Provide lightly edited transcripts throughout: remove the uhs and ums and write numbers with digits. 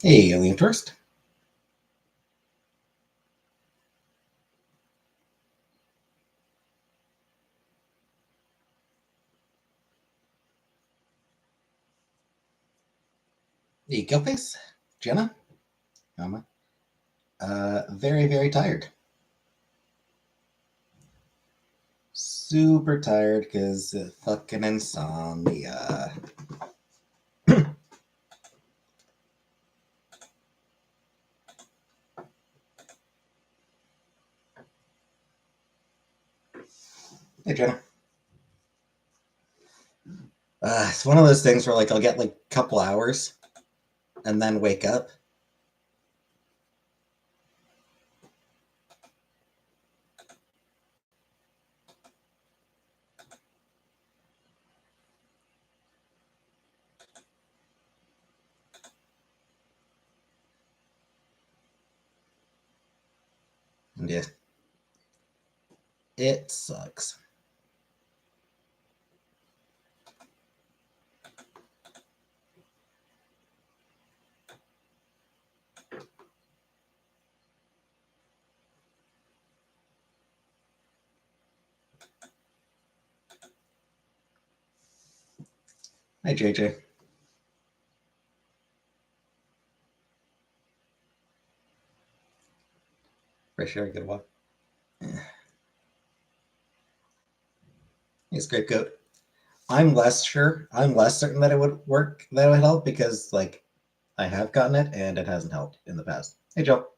Hey, Alien First. Hey, Gilface. Jenna. Mama. Very, very tired. Super tired because fucking insomnia. Hey, Jenna. It's one of those things where like I'll get like a couple hours and then wake up. And yeah, it sucks. Hi, JJ. Fresh air, good walk. Hey, Scapegoat. I'm less sure. I'm less certain that it would work, that it would help because like I have gotten it and it hasn't helped in the past. Hey, Joe.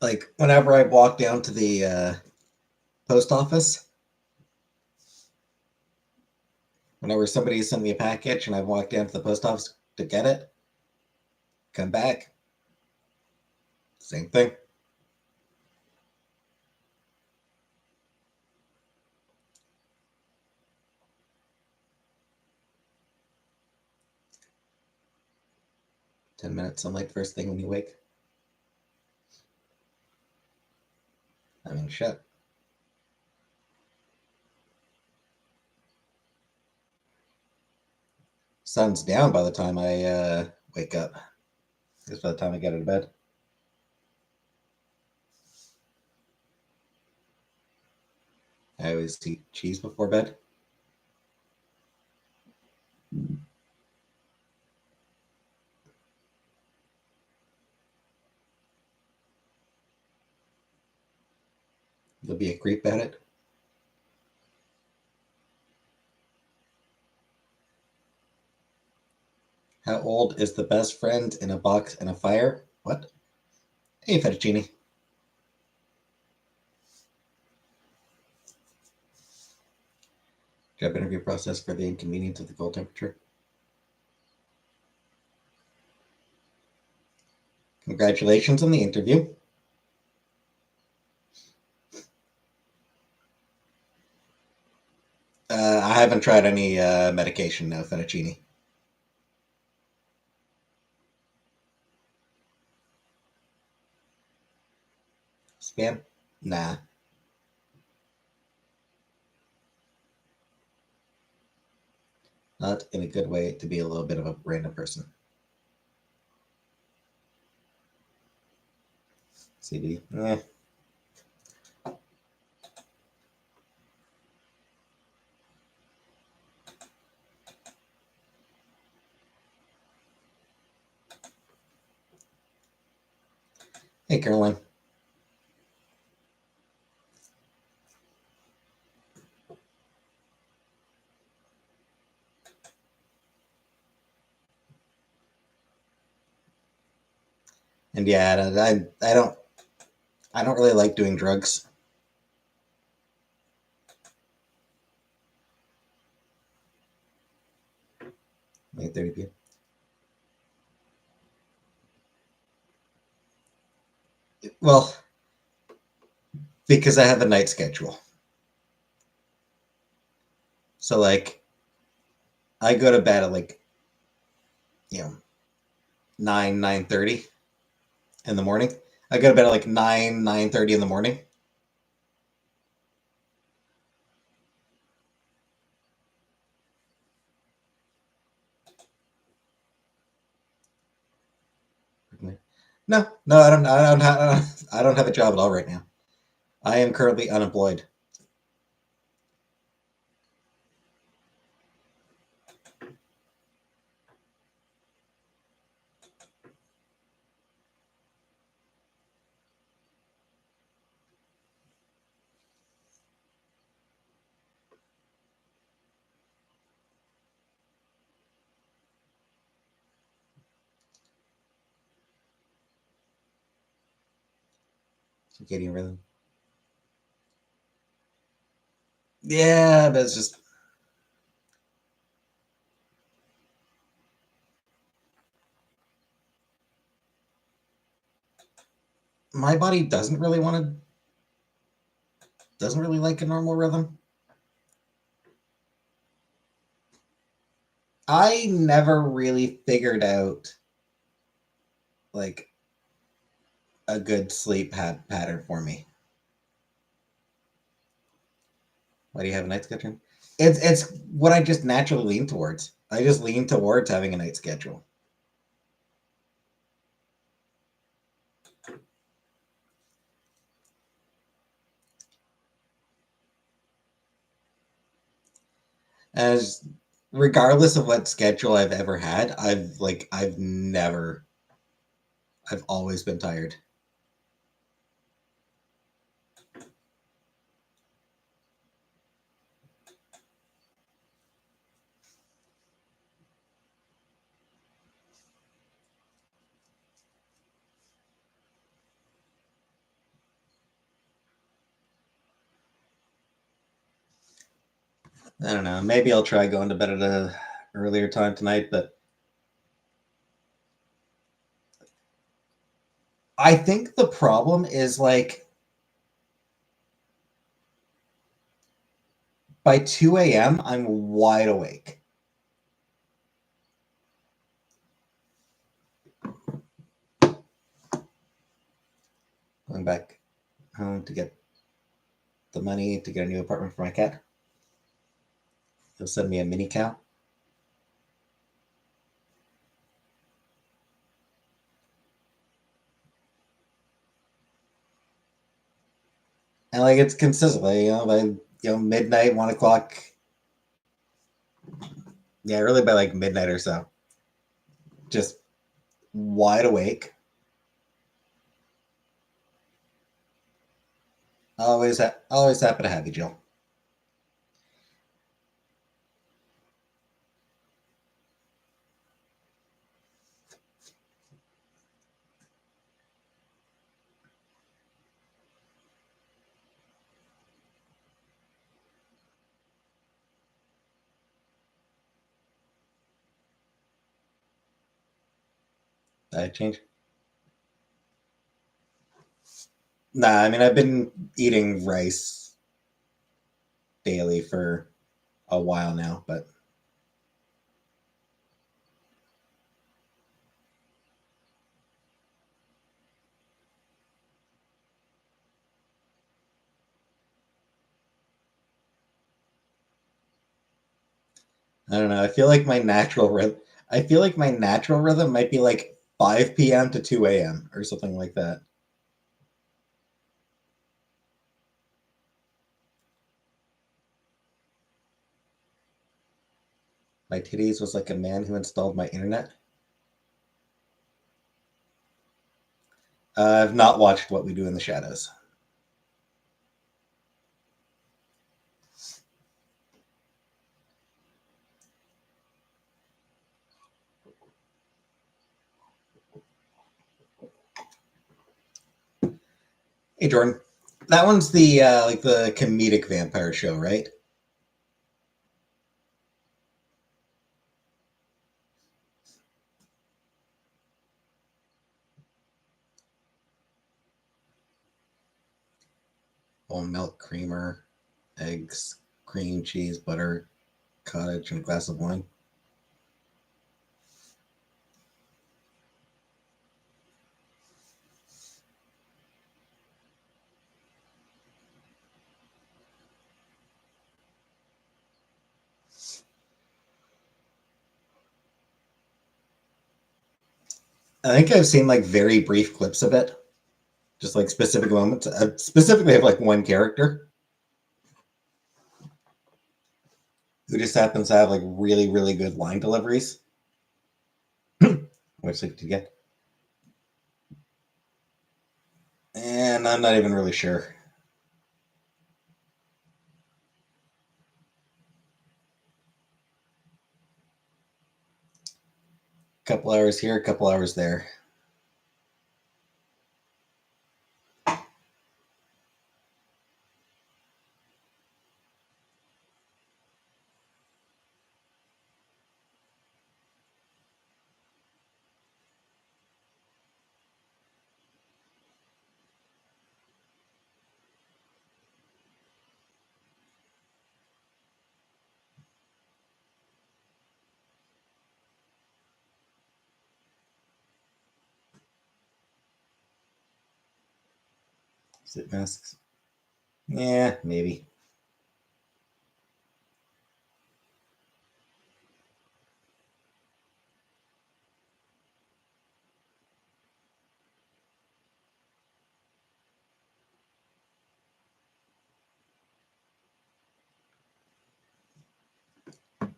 Like whenever I walk down to the post office, whenever somebody sent me a package and I walk down to the post office to get it, come back, same thing. $10 sunlight first thing when you wake. I mean, shit. Sun's down by the time I wake up. Just by the time I get out of bed. I always eat cheese before bed. You'll be a creep at it. How old is the best friend in a box and a fire? What? Hey, fettuccine. Job interview process for the inconvenience of the cold temperature. Congratulations on the interview. I haven't tried any medication, no fettuccine. Spam? Nah. Not in a good way to be a little bit of a random person. CD? Eh. Hey, Caroline. And yeah, I don't really like doing drugs. 8:30 p.m. Well, because I have a night schedule. So like I go to bed at like, 9:30 in the morning. I go to bed at like 9:30 in the morning. No, I don't have a job at all right now. I am currently unemployed. Getting rhythm. Yeah, but it's just my body doesn't really like a normal rhythm. I never really figured out like a good sleep pattern for me. Why do you have a night schedule? It's what I just naturally lean towards. I just lean towards having a night schedule. As regardless of what schedule I've ever had, I've always been tired. I don't know. Maybe I'll try going to bed at a earlier time tonight, but I think the problem is like by 2 a.m. I'm wide awake. Going back home to get the money to get a new apartment for my cat. He'll send me a mini cow. And like it's consistently, by midnight, 1 o'clock. Yeah, really by like midnight or so. Just wide awake. Always happy to have you, Jill. Diet change? Nah, I mean I've been eating rice daily for a while now, but I don't know. I feel like my natural rhythm might be like 5 p.m. to 2 a.m. or something like that. My titties was like a man who installed my internet. I've not watched What We Do in the Shadows. Hey Jordan, that one's the like the comedic vampire show, right? whole milk, creamer, eggs, cream, cheese, butter, cottage, and a glass of wine. I think I've seen like very brief clips of it, just like specific moments. Specifically, of like one character who just happens to have like really, really good line deliveries. Which like to get, and I'm not even really sure. Couple hours here, a couple hours there. Is it masks? Yeah, maybe.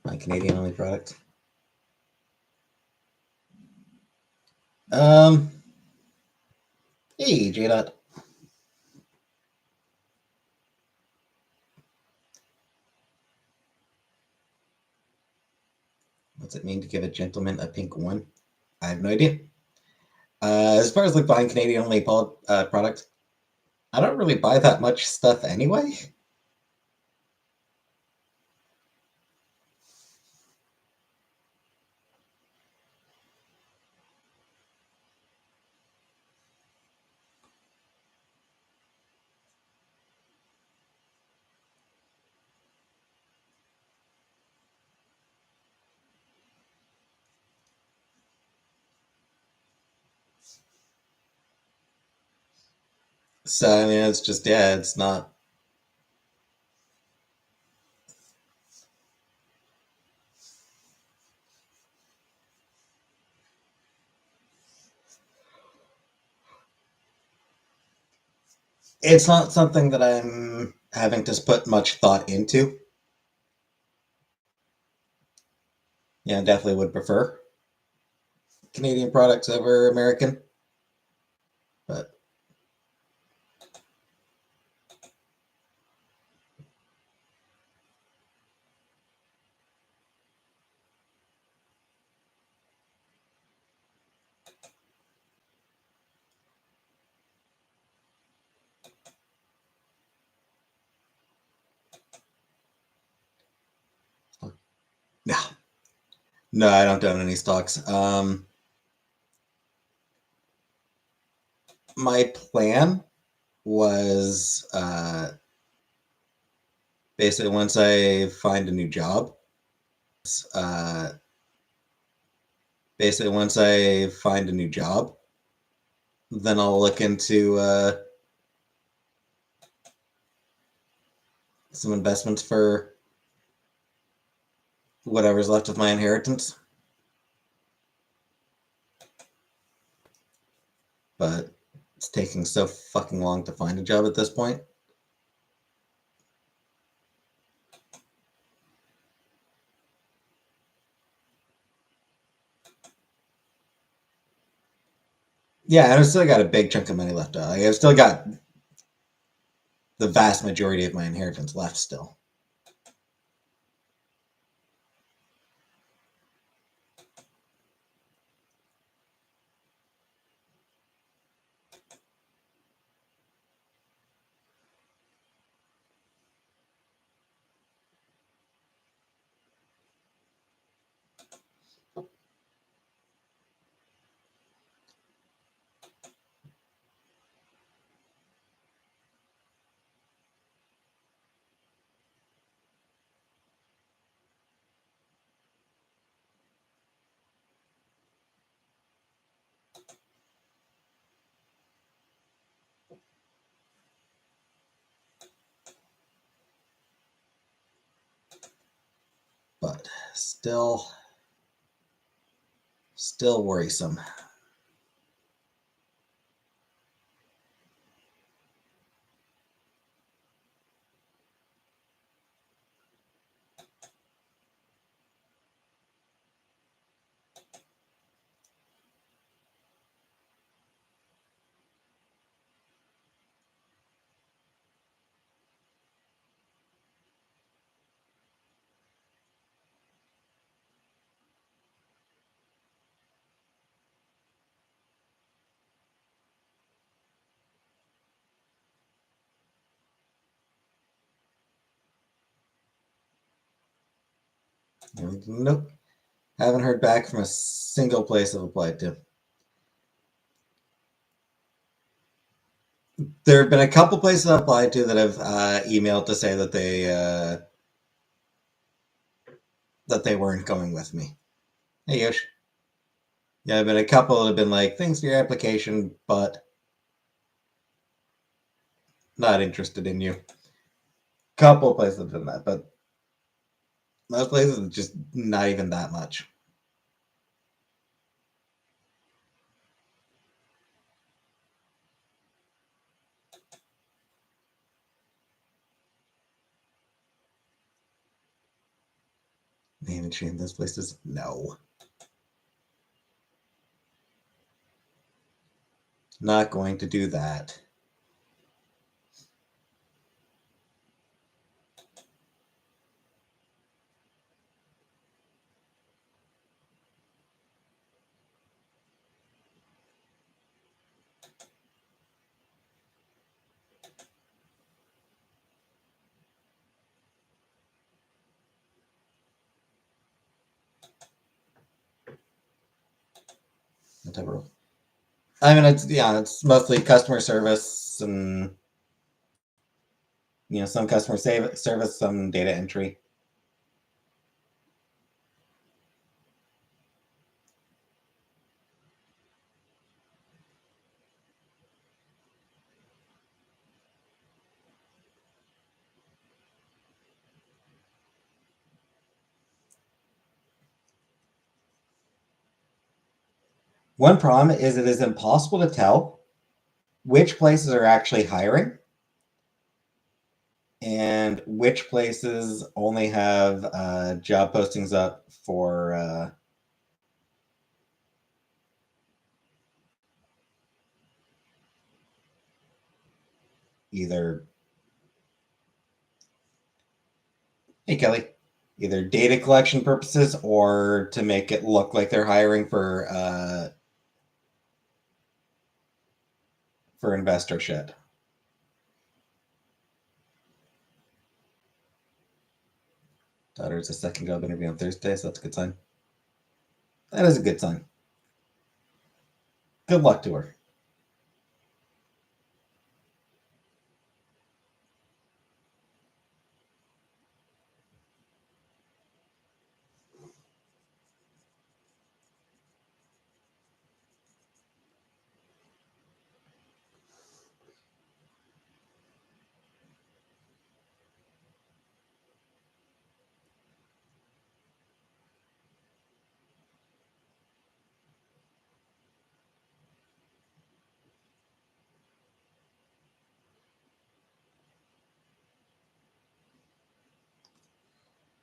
My Canadian only product. Um, hey, J-Dot. What's it mean to give a gentleman a pink one? I have no idea. As far as like buying Canadian only product, I don't really buy that much stuff anyway. So I mean, it's just yeah, it's not. It's not something that I'm having to put much thought into. Yeah, definitely would prefer Canadian products over American, but no, no, I don't own any stocks. My plan was basically once I find a new job, uh, basically once I find a new job, then I'll look into some investments for whatever's left of my inheritance. But it's taking so fucking long to find a job at this point. Yeah, and I've still got a big chunk of money left. Like, I've still got the vast majority of my inheritance left still. but still worrisome. Nope. Haven't heard back from a single place I've applied to. There have been a couple places I've applied to that have emailed to say that they weren't going with me. Hey, Yosh. Yeah, I've been a couple that have been like, thanks for your application, but not interested in you. Couple places have done that, but most places just not even that much. Name and shame those places? No. Not going to do that. Whatever. I mean, it's mostly customer service and some customer service, some data entry. One problem is it is impossible to tell which places are actually hiring and which places only have job postings up for either, hey Kelly, either data collection purposes or to make it look like they're hiring for investor shit. Daughter's a second job interview on Thursday, so that's a good sign. That is a good sign. Good luck to her.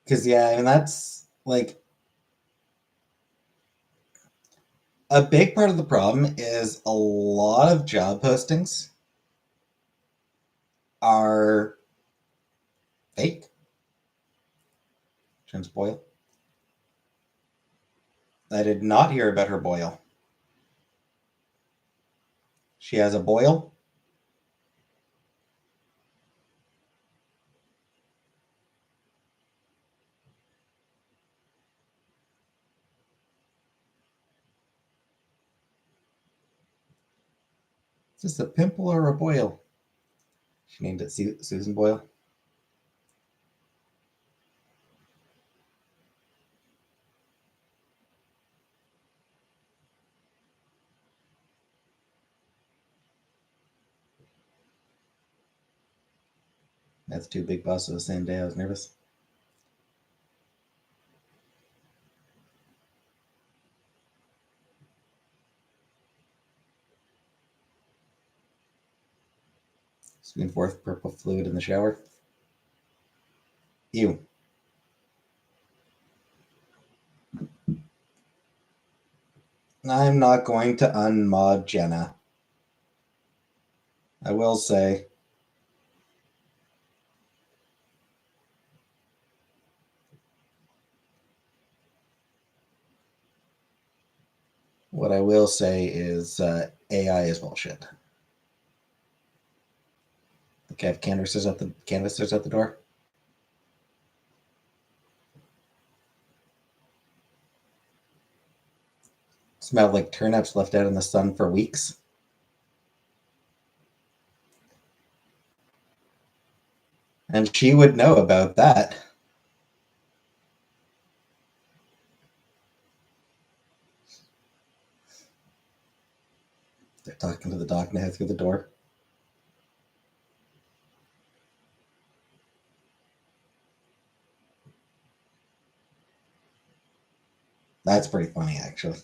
Because, yeah, and that's like a big part of the problem is a lot of job postings are fake. Trans Boyle. I did not hear about her boil. She has a boil. Is this a pimple or a boil? She named it Susan Boyle. That's two big bosses the same day. I was nervous. Spewing forth purple fluid in the shower. Ew. I'm not going to unmod Jenna. I will say. What I will say is AI is bullshit. Okay, I have canvassers at the door. Smelled like turnips left out in the sun for weeks. And she would know about that. They're talking to the dog now through the door. That's pretty funny, actually.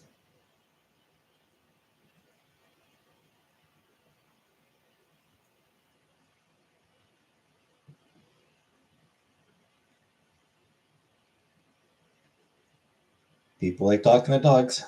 People like talking to dogs.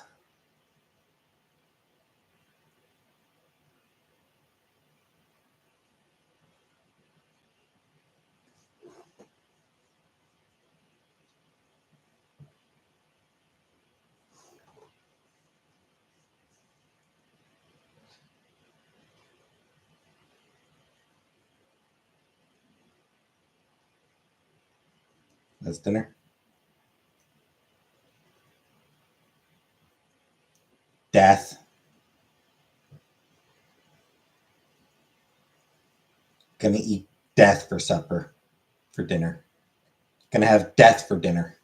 That's dinner. Death. Gonna eat death for supper. For dinner. Gonna have death for dinner.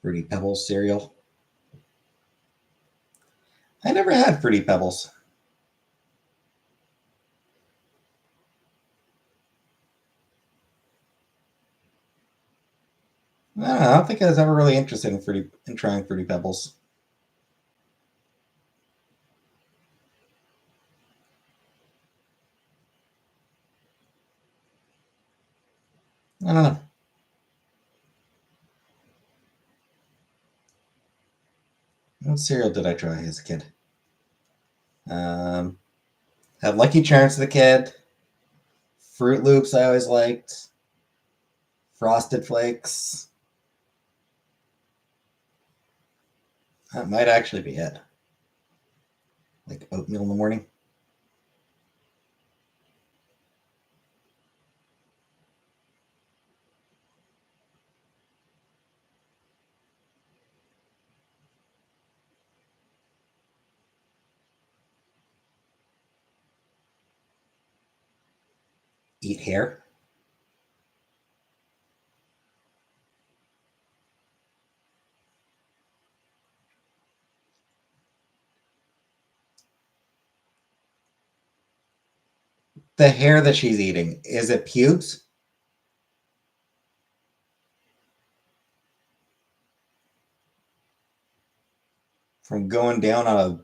Fruity Pebbles cereal. I never had Fruity Pebbles. I don't think I was ever really interested in trying Fruity Pebbles. I don't know. What cereal did I try as a kid? Had Lucky Charms as a kid. Fruit Loops I always liked. Frosted Flakes. That might actually be it. Like oatmeal in the morning. Eat hair. The hair that she's eating, is it pubes? From going down on a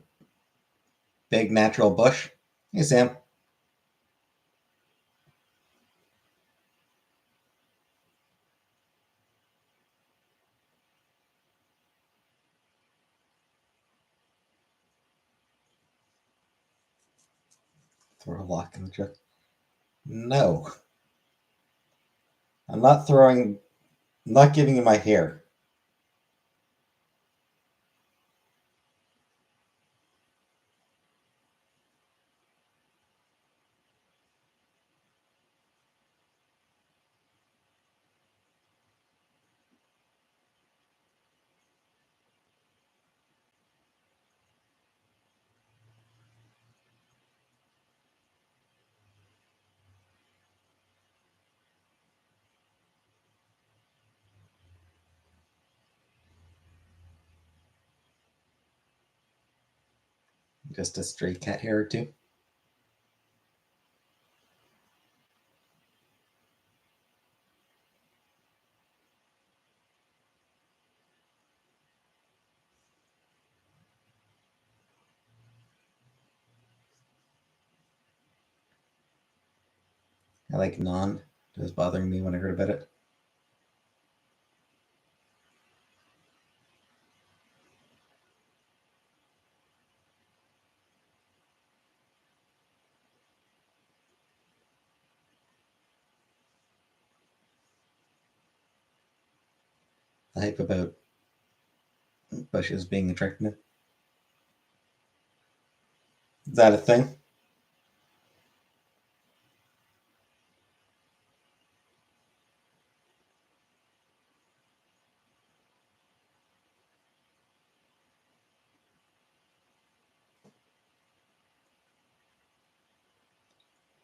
big natural bush? Hey, Sam. Throw a lock in the truck. No. I'm not giving you my hair. just a stray cat hair or two. I like non. It was bothering me when I heard about it. The hype about bushes being attractive. Is that a thing?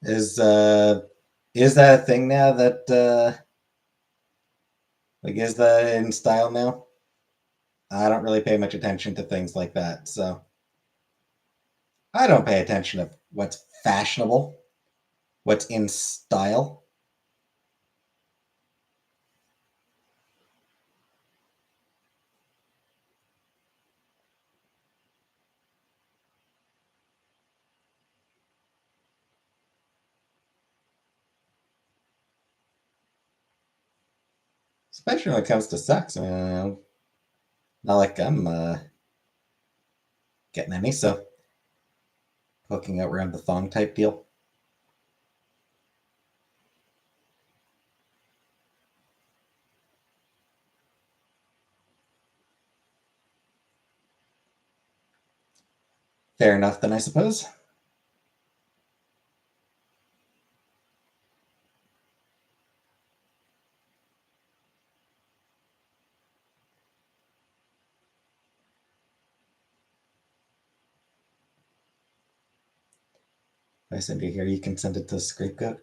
Is that a thing now that like is that in style now? I don't really pay much attention to things like that, so I don't pay attention to what's fashionable, what's in style. Especially when it comes to sex. I mean, not like I'm getting any, so hooking out around the thong type deal. Fair enough, then I suppose. If I send you here, you can send it to Scapegoat.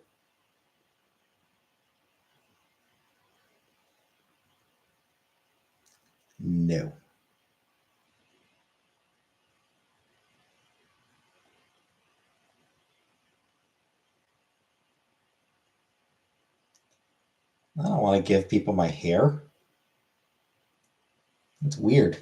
No. I don't want to give people my hair. It's weird.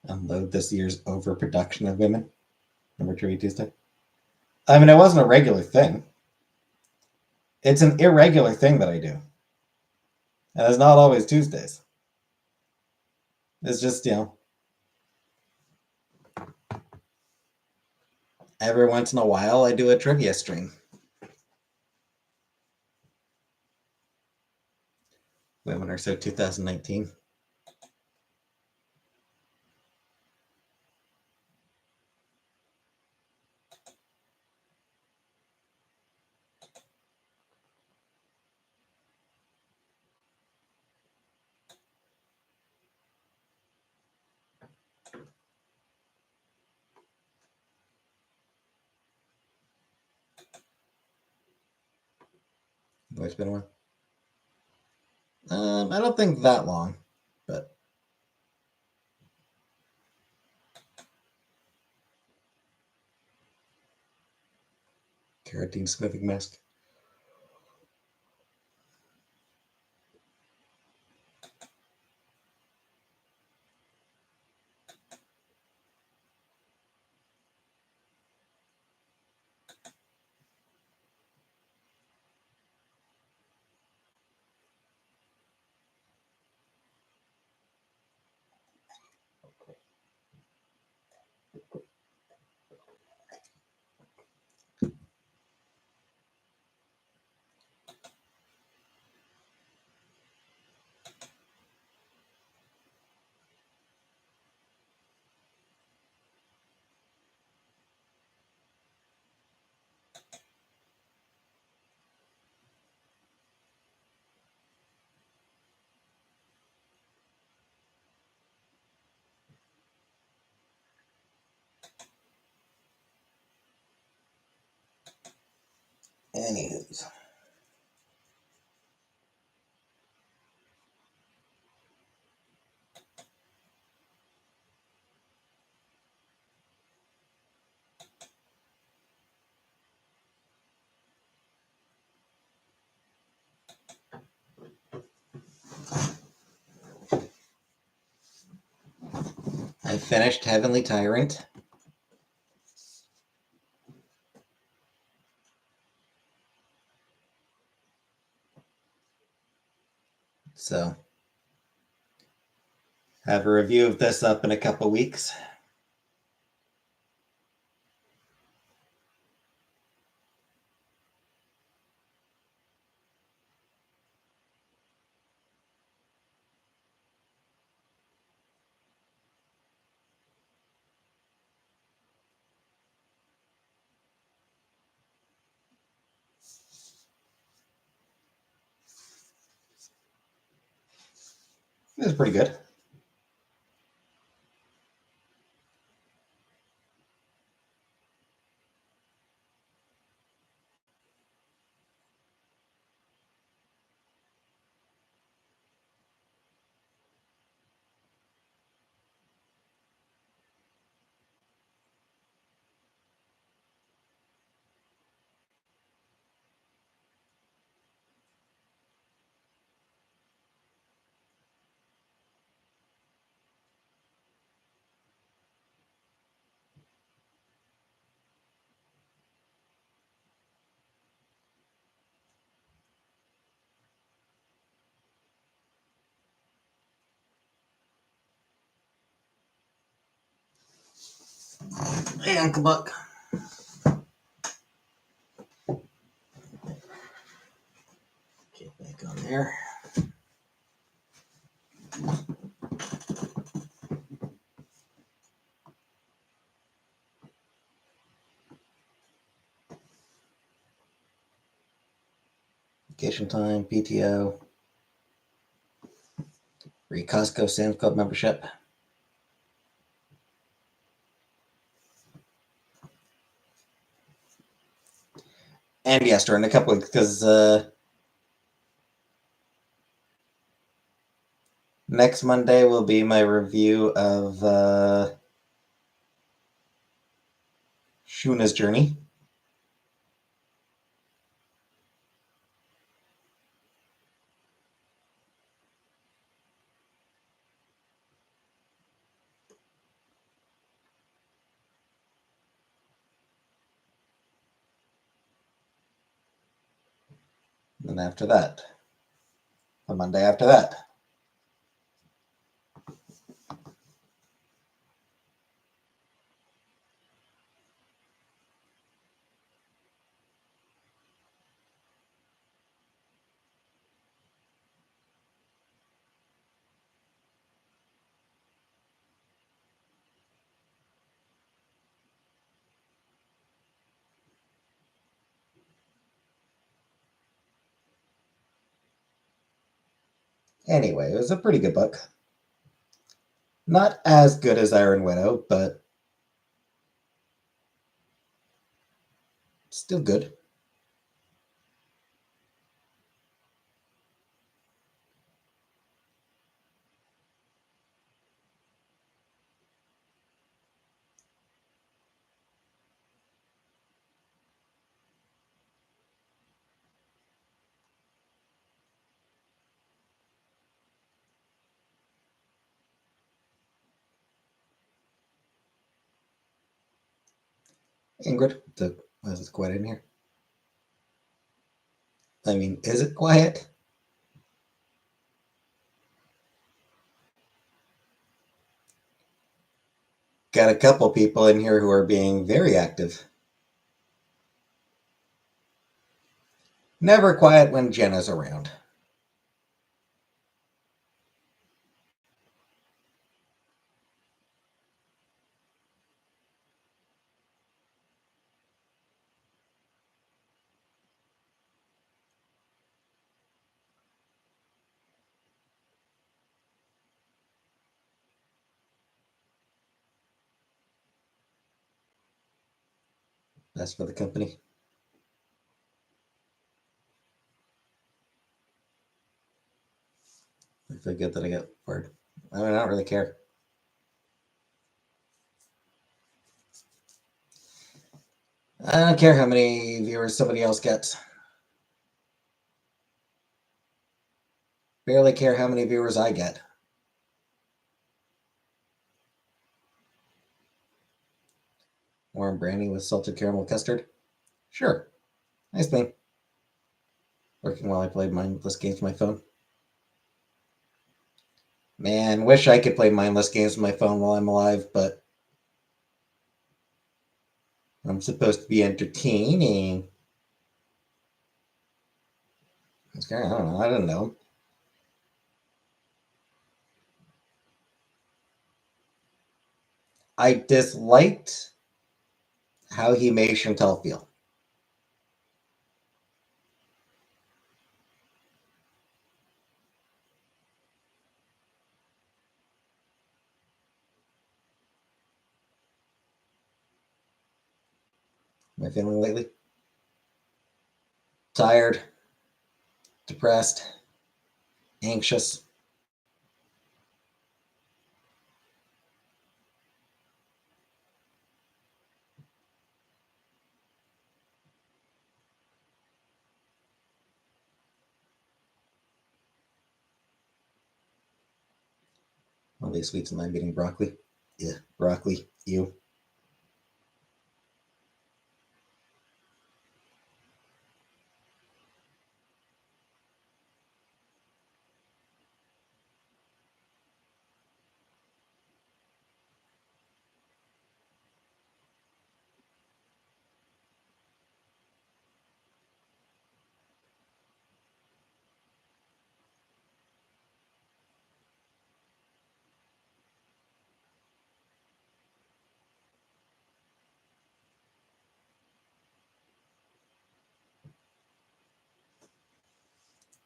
Unload this year's overproduction of women. Number 3 Tuesday. I mean, it wasn't a regular thing. It's an irregular thing that I do. And it's not always Tuesdays. It's just, every once in a while I do a trivia stream. Women are so 2019. It's been a while. I don't think that long, but carotene smoothing mask. Anywho. I finished Heavenly Tyrant. So, have a review of this up in a couple weeks. It was pretty good. Hey, Uncle Buck. Get back on there. Vacation time, PTO, free Costco Sam's Club membership. And yes, during a couple weeks, because next Monday will be my review of Shuna's Journey. And after that, the Monday after that. Anyway, it was a pretty good book. Not as good as Iron Widow, but still good. Ingrid, why is it quiet in here? I mean, is it quiet? Got a couple people in here who are being very active. Never quiet when Jenna's around. Best for the company. feel good that I got bored. I mean, I don't really care. I don't care how many viewers somebody else gets. Barely care how many viewers I get. Warm brandy with salted caramel custard? Sure. Nice thing. Working while I played mindless games on my phone. Man, wish I could play mindless games on my phone while I'm alive, but I'm supposed to be entertaining. Okay, I don't know. I don't know. I disliked how he made Chantal feel. Am I feeling lately? Tired, depressed, anxious. All these sweets and I'm eating broccoli. Yeah, broccoli. You.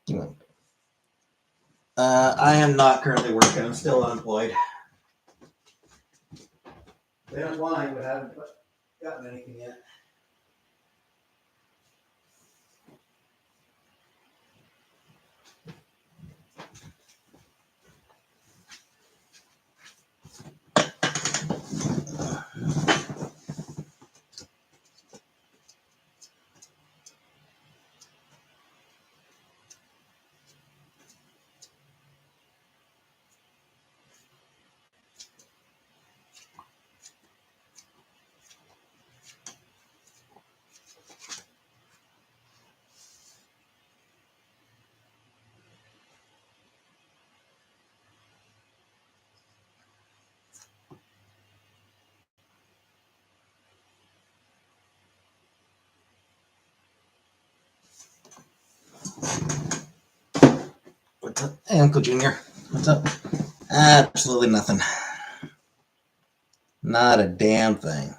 Come on. I am not currently working. I'm still unemployed. Been applying, but haven't gotten anything yet. What's up? Hey, Uncle Junior. What's up? Absolutely nothing. Not a damn thing.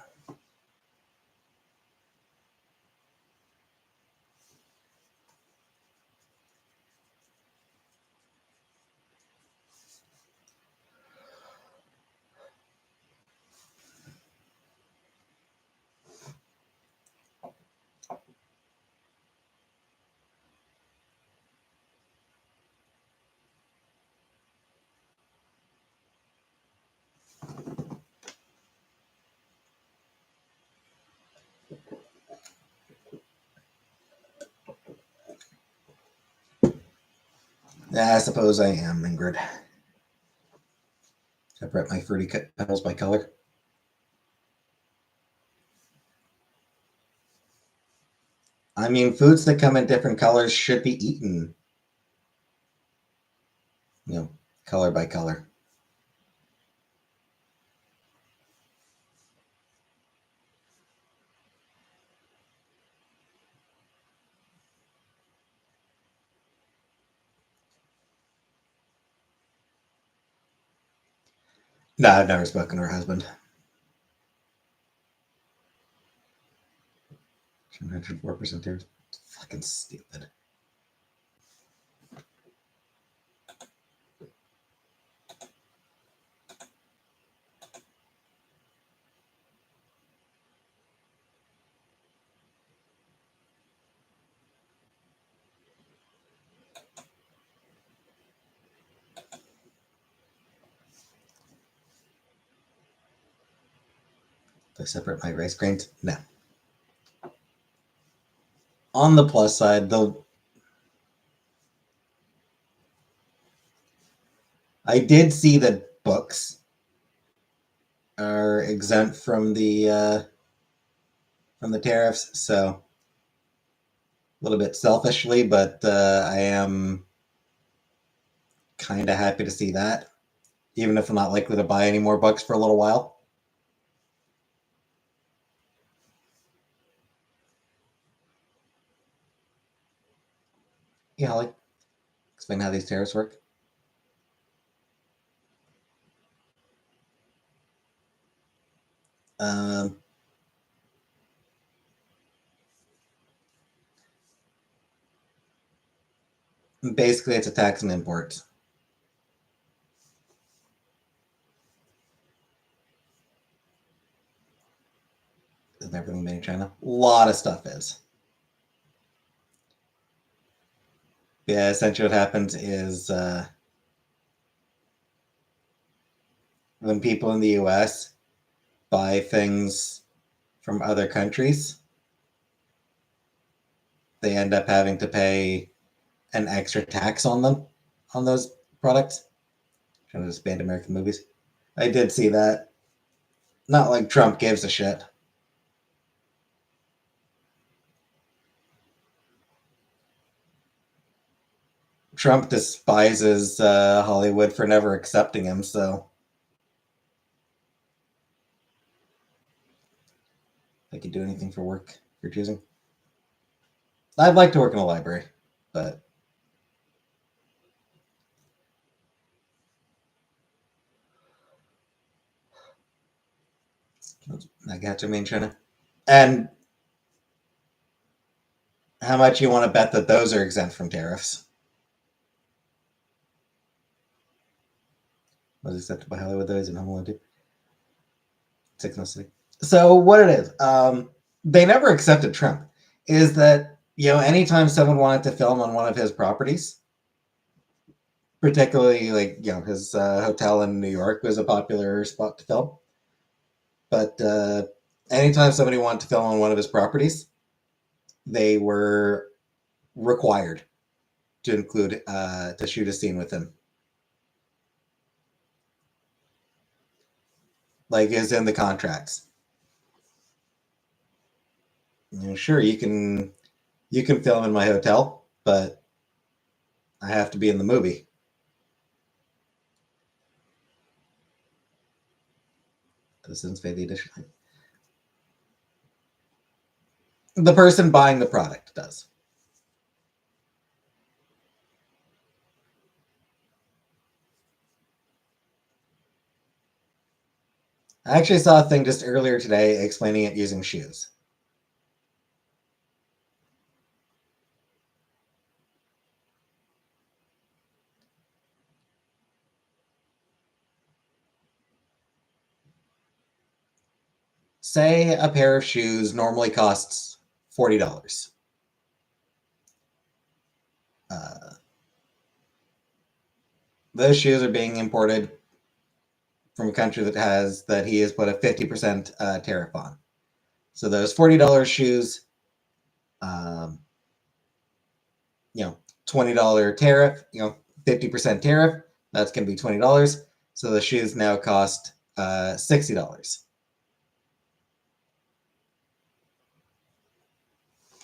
I suppose I am, Ingrid. Separate my fruity petals by color. I mean, foods that come in different colors should be eaten, color by color. No, I've never spoken to her husband. 104% tears. It's fucking stupid. Do I separate my rice grains? No. On the plus side, though, I did see that books are exempt from the tariffs, so a little bit selfishly, but I am kind of happy to see that, even if I'm not likely to buy any more books for a little while. Yeah, like explain how these tariffs work. Um, Basically, it's a tax on imports. Isn't everything made in China? A lot of stuff is. Yeah, essentially what happens is when people in the US buy things from other countries, they end up having to pay an extra tax on them, on those products. I'm trying to just ban American movies. I did see that. Not like Trump gives a shit. Trump despises Hollywood for never accepting him, so I could do anything for work if you're choosing. I'd like to work in a library, but I got to mean China. And how much you want to bet that those are exempt from tariffs? Was accepted by Hollywood, those in Home Alone 2. 606. So what it is, they never accepted Trump. Is that anytime someone wanted to film on one of his properties, particularly like his hotel in New York was a popular spot to film. But anytime somebody wanted to film on one of his properties, they were required to include to shoot a scene with him. Like is in the contracts. Sure, you can film in my hotel, but I have to be in the movie. Doesn't pay the additional. The person buying the product does. I actually saw a thing just earlier today explaining it using shoes. Say a pair of shoes normally costs $40. Uh, those shoes are being imported from a country that he has put a 50% tariff on. So those $40 shoes, um, $20 tariff, 50% tariff, that's going to be $20. So the shoes now cost $60,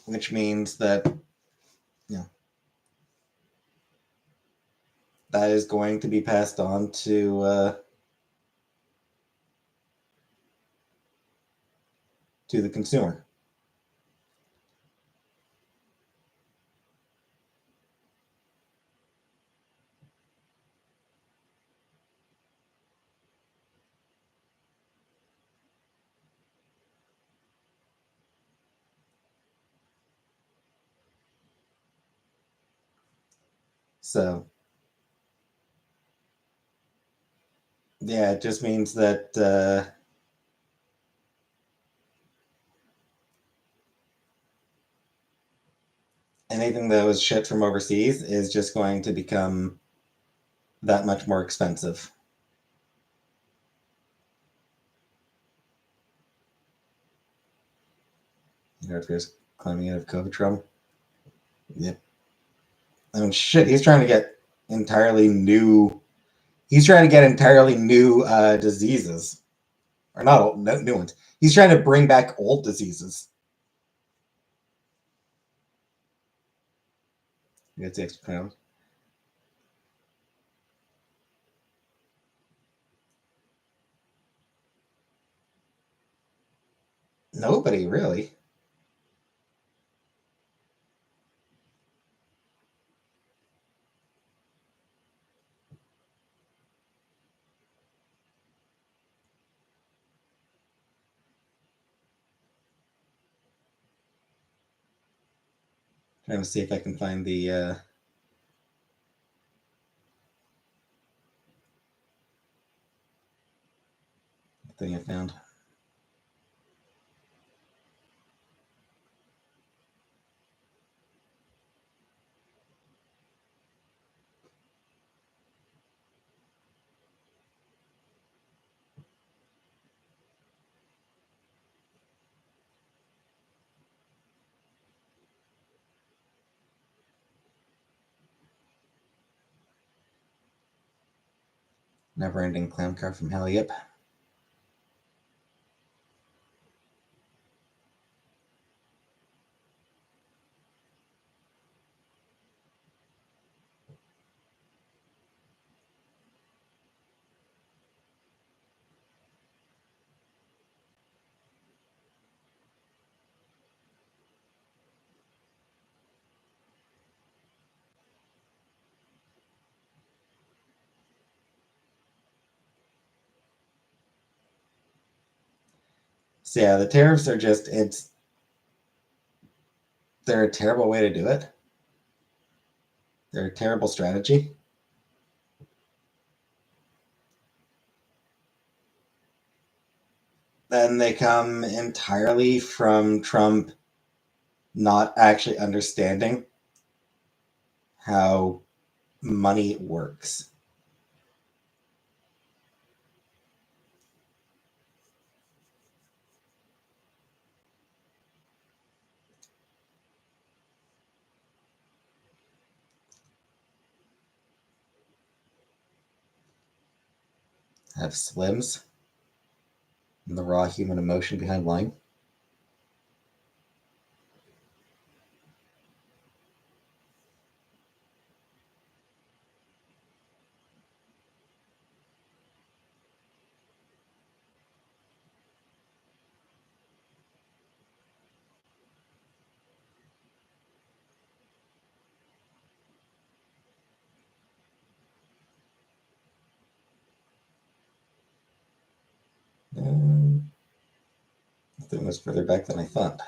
which means that that is going to be passed on to the consumer. So yeah, it just means that anything that was shipped from overseas is just going to become that much more expensive. North Korea's climbing out of COVID trouble. Yep. I mean, shit, he's trying to get entirely new. He's trying to get entirely new diseases, or not old, no, new ones. He's trying to bring back old diseases. That's the extra pounds. Nobody really. Trying to see if I can find the thing I found. Never-ending clown car from hell. Yep. So yeah, the tariffs are just they're a terrible way to do it. They're a terrible strategy. Then they come entirely from Trump not actually understanding how money works. Have slims and the raw human emotion behind lying. I think it was further back than I thought.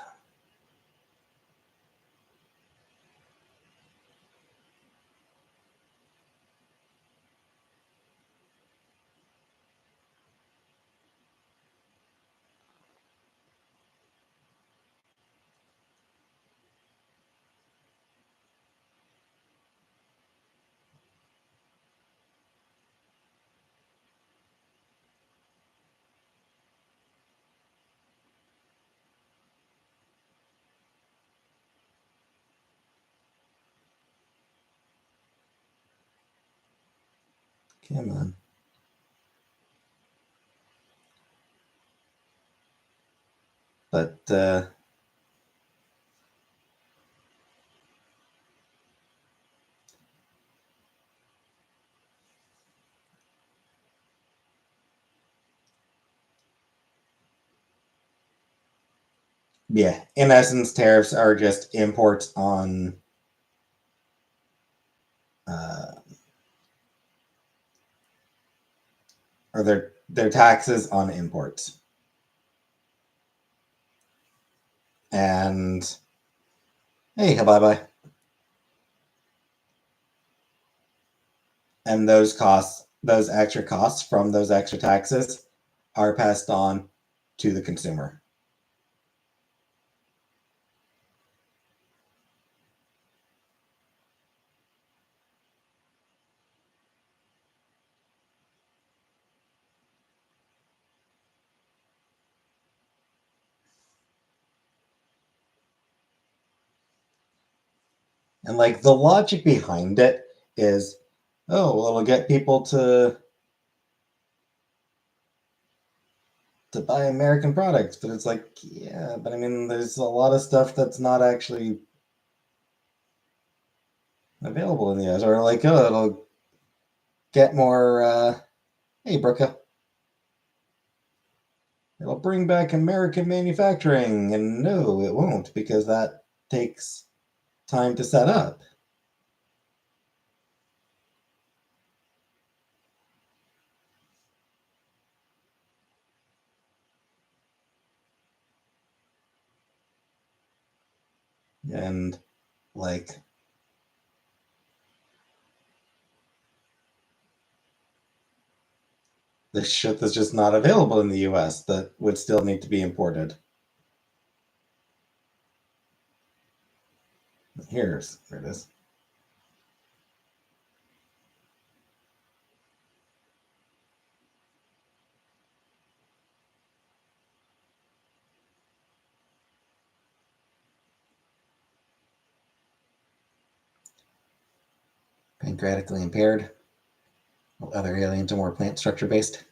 Come on. But yeah, in essence, tariffs are just imports on or they're taxes on imports. And hey, bye bye. And those costs, those extra costs from those extra taxes are passed on to the consumer. And like the logic behind it is, oh, well, it'll get people to buy American products. But it's like, yeah, but I mean, there's a lot of stuff that's not actually available in the US. Or like, oh, it'll get more, hey, Brooke, it'll bring back American manufacturing. And no, it won't, because that takes time to set up. And like, this shit that's just not available in the US that would still need to be imported. Here it is. Pancreatically impaired. While other aliens are more plant structure based.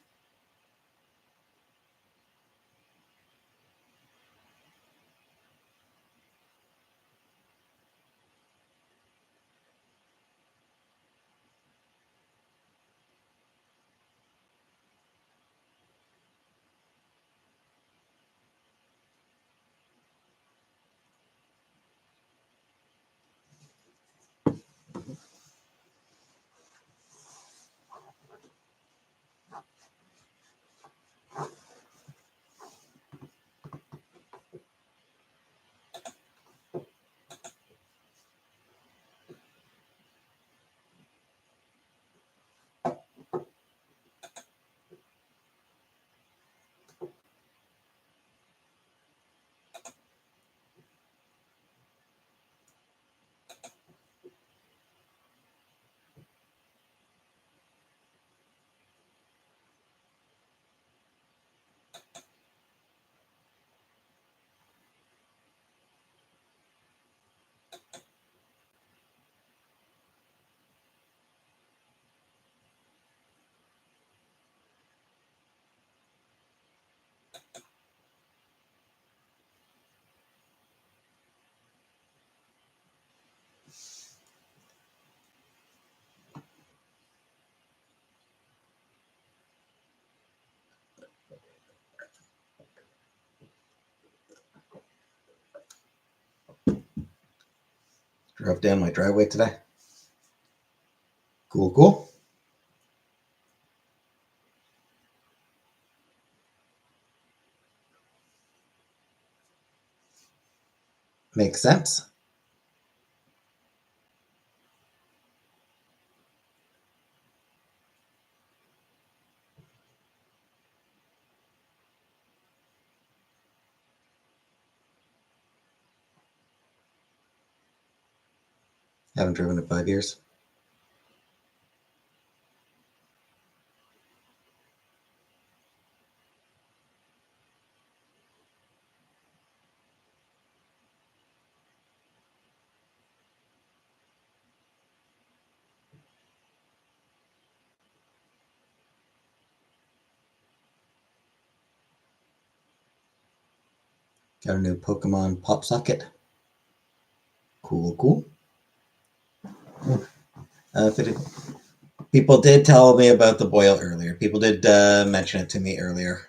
Drove down my driveway today. Cool, cool. Makes sense. Haven't driven in 5 years. Got a new Pokemon pop socket. Cool, cool. People did tell me about the boil earlier. People did mention it to me earlier.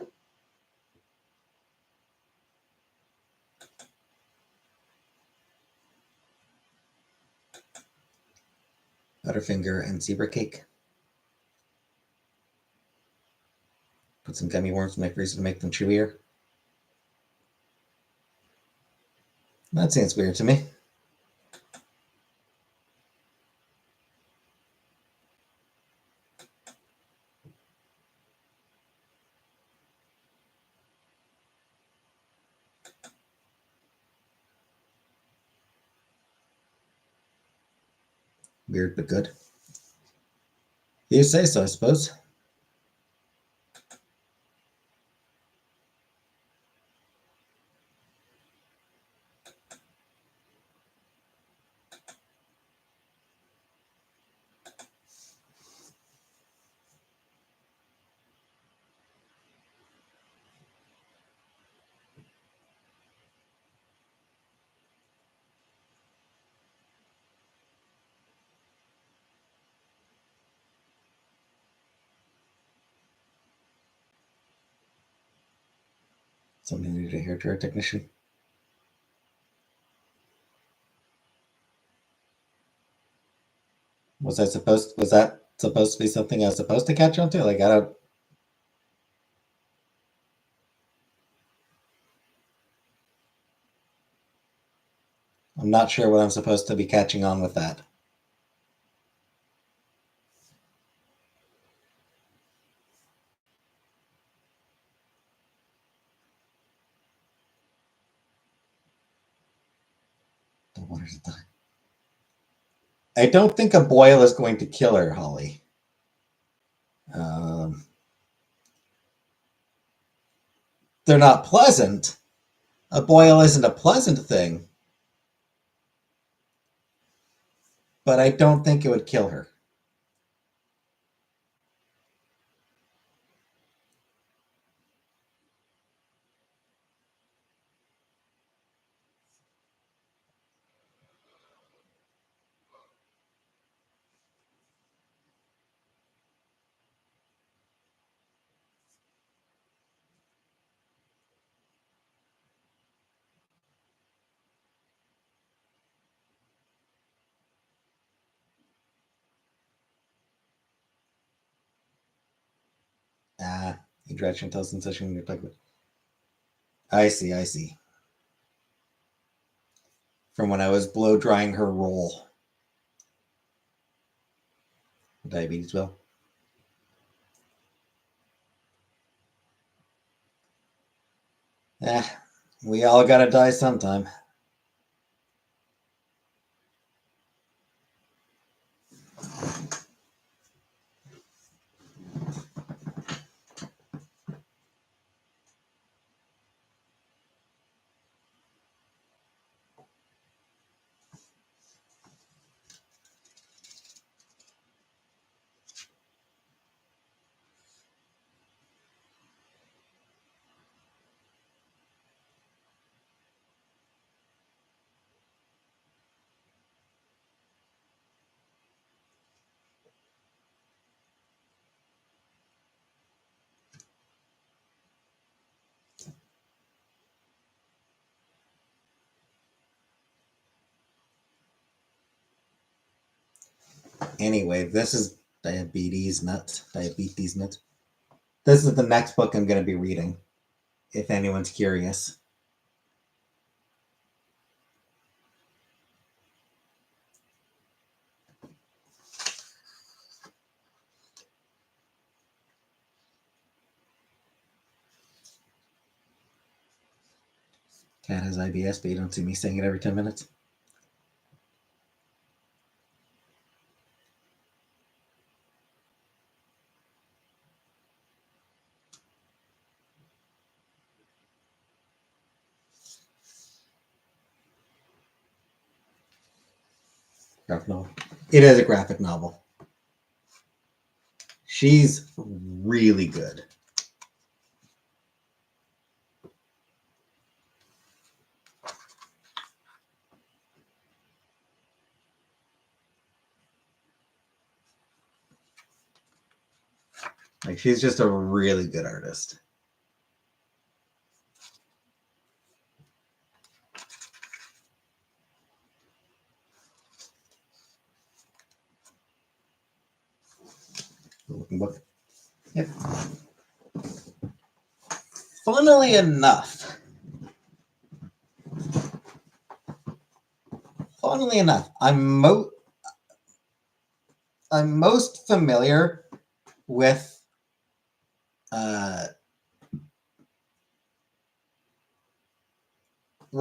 Butterfinger and zebra cake. Put some gummy worms in my freezer to make them chewier. That seems weird to me. Weird but good. You say so, I suppose. Somebody needed a hair dryer technician. Was that supposed to be something I was supposed to catch on to? Like, I don't. I'm not sure what I'm supposed to be catching on with that. The water's dying. I don't think a boil is going to kill her, Holly. They're not pleasant. A boil isn't a pleasant thing, but I don't think it would kill her. Hydration tells sensation in your liquid. I see. From when I was blow drying her roll. Diabetes will. We all gotta die sometime. Anyway, this is Diabetes Nuts. This is the next book I'm going to be reading, if anyone's curious. Cat has IBS, but you don't see me saying it every 10 minutes. Graphic novel. It is a graphic novel. She's really good. Like, she's just a really good artist. Looking book. Yep. Funnily enough, I'm most familiar with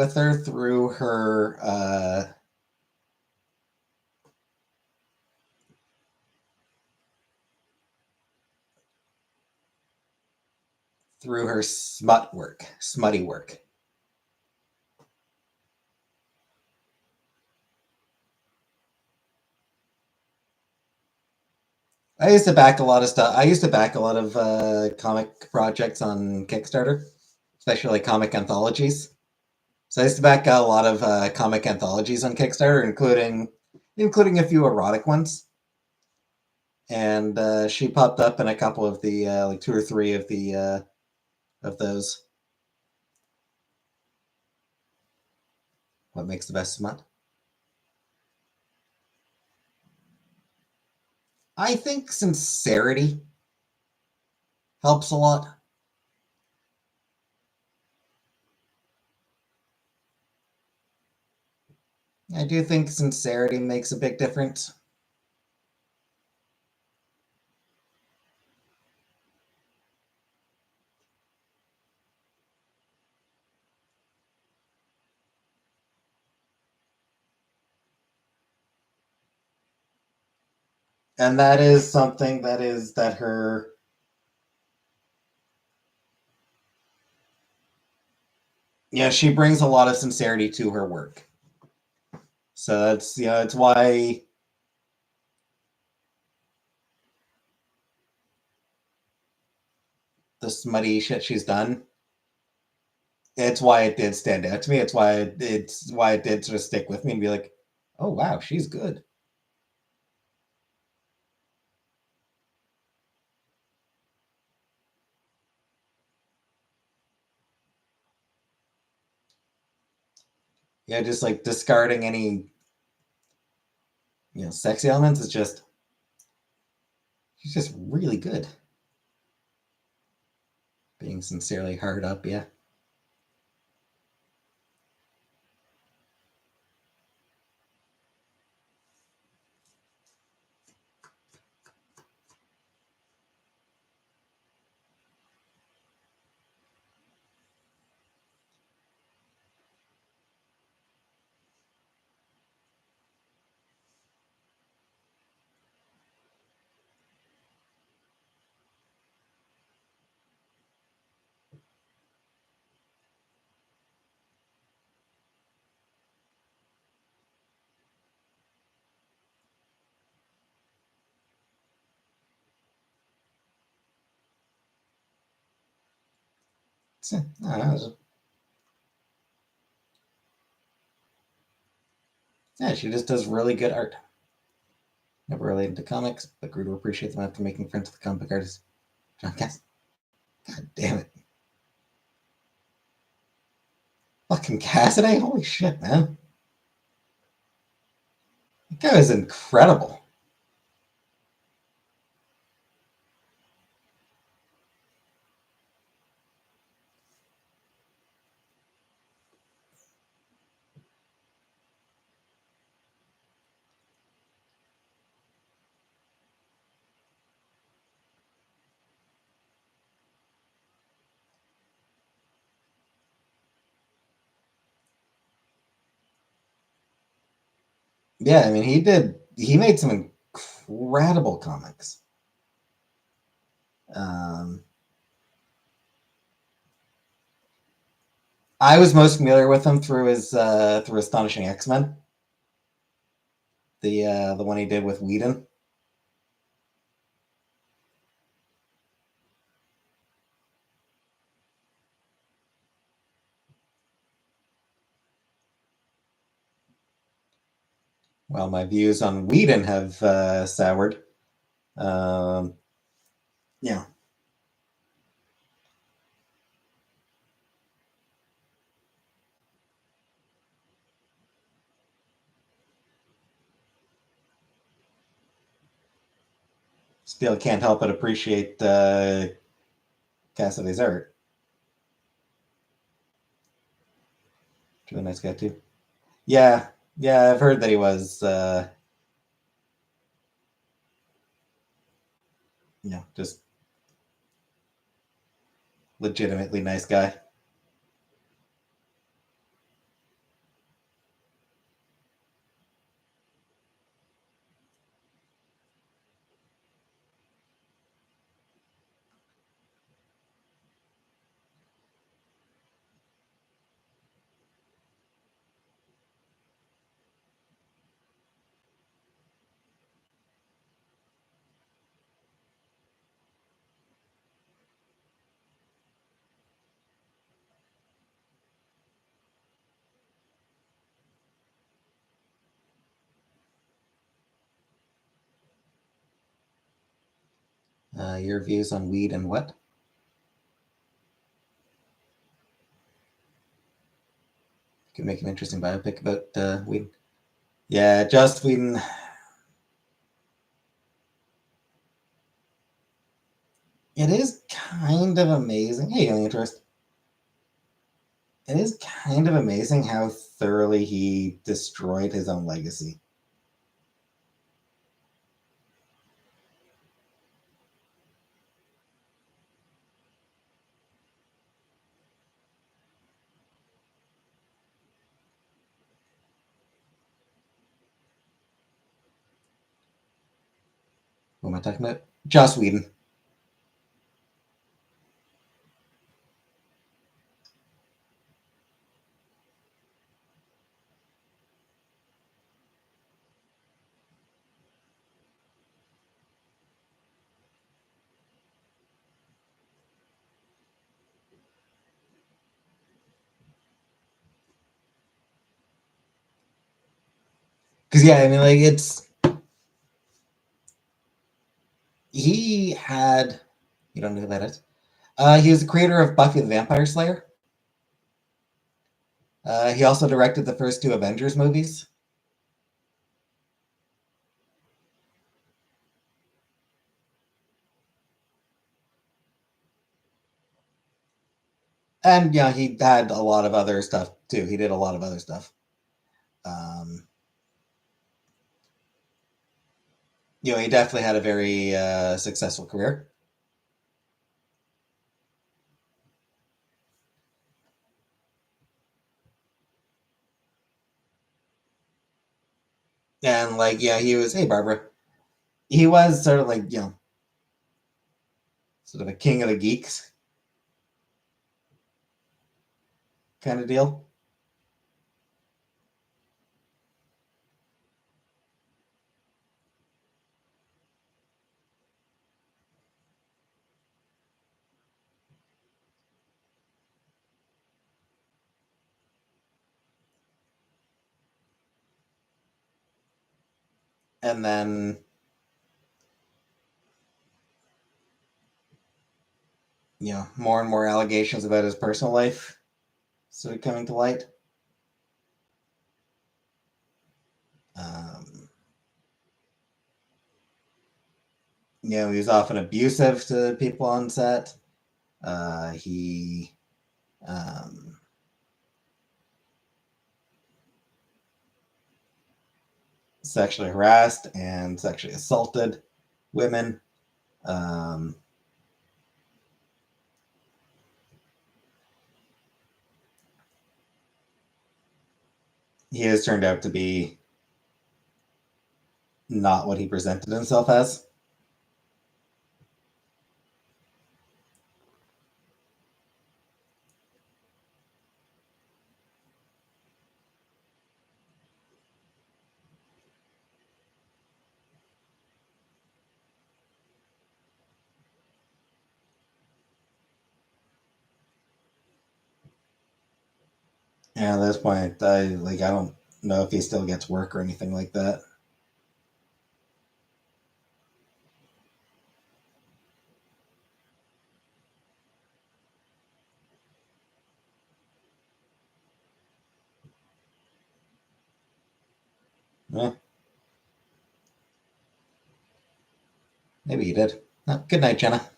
her through her smutty work. I used to back a lot of stuff. I used to back a lot of comic projects on Kickstarter, especially like comic anthologies. So I used to back a lot of comic anthologies on Kickstarter, including a few erotic ones. And she popped up in a couple of the like 2 or 3 of those. What makes the best smut? I think sincerity helps a lot. I do think sincerity makes a big difference. And that is something that her she brings a lot of sincerity to her work. So that's why the smutty shit she's done, it's why it did stand out to me. It's why it did sort of stick with me and be like, oh wow, she's good. Yeah, just like discarding any sexy elements is just she's just really good. Being sincerely hard up, yeah. I don't know, yeah, she just does really good art. Never related to comics, but grew to appreciate them after making friends with the comic artist John Cass. God damn it. Fucking Cassidy? Holy shit, man. That guy was incredible. Yeah, I mean, he made some incredible comics. Um, I was most familiar with him through Astonishing X-Men, the one he did with Whedon. Well, my views on Whedon have soured. Um, yeah, still can't help but appreciate Cassidy's art. Really nice guy too. Yeah, yeah, I've heard that he was, just legitimately nice guy. Your views on weed and what? Could make an interesting biopic about Whedon. Yeah, Joss Whedon. It is kind of amazing. Hey, Alien Interest. It is kind of amazing how thoroughly he destroyed his own legacy. What am I talking about? Joss Whedon. Because yeah, I mean, like it's he had. You don't know who that is. He was the creator of Buffy the Vampire Slayer. He also directed the first two Avengers movies. And yeah, he had a lot of other stuff too. He did a lot of other stuff. Um, he definitely had a very successful career. And like, yeah, he was. Hey, Barbara. He was sort of like sort of a king of the geeks kind of deal. And then more and more allegations about his personal life sort of coming to light. Um, he was often abusive to people on set. He um, sexually harassed and sexually assaulted women. Um, he has turned out to be not what he presented himself as. And at this point, I don't know if he still gets work or anything like that. Yeah, maybe he did. Good night, Jenna.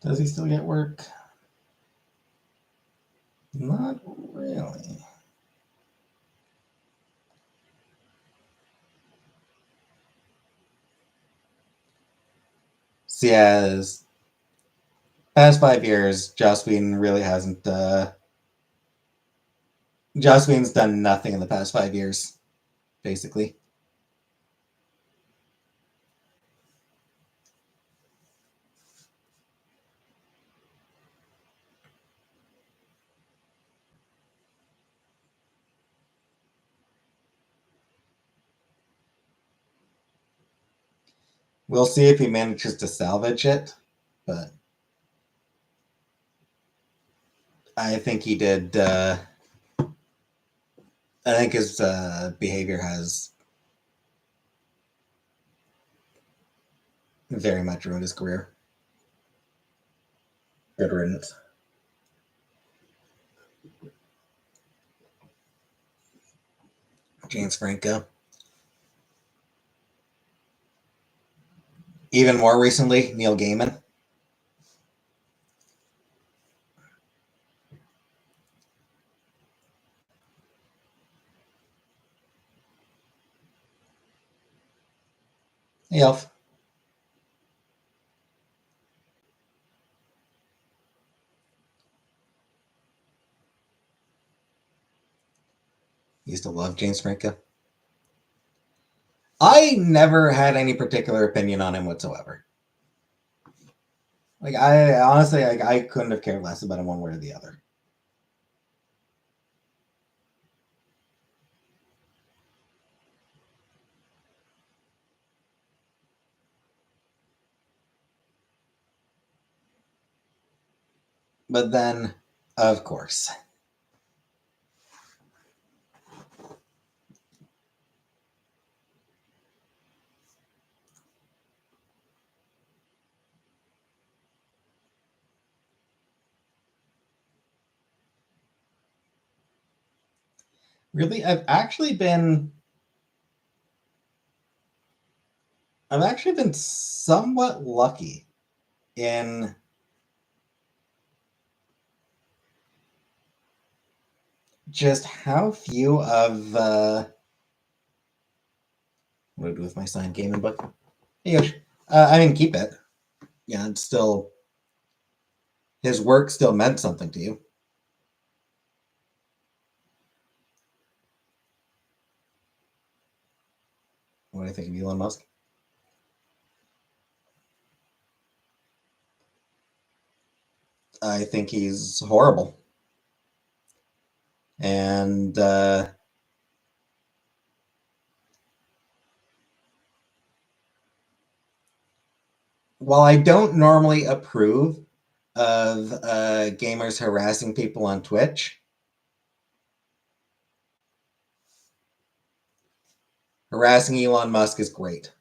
Does he still get work? Not really. So yeah, this past 5 years, Joss Whedon really hasn't. Joss Whedon's done nothing in the past 5 years, basically. We'll see if he manages to salvage it, but I think he did. I think his behavior has very much ruined his career. Good riddance. James Franco. Even more recently, Neil Gaiman. Hey, Elf. Used to love James Franco. I never had any particular opinion on him whatsoever. Like, I honestly, like, I couldn't have cared less about him one way or the other. But then, of course, really, I've actually been somewhat lucky in just how few of what do I do with my signed gaming book? Hey, Yosh. I didn't keep it. Yeah, it's still his work still meant something to you. What do you think of Elon Musk? I think he's horrible. And while I don't normally approve of gamers harassing people on Twitch, harassing Elon Musk is great.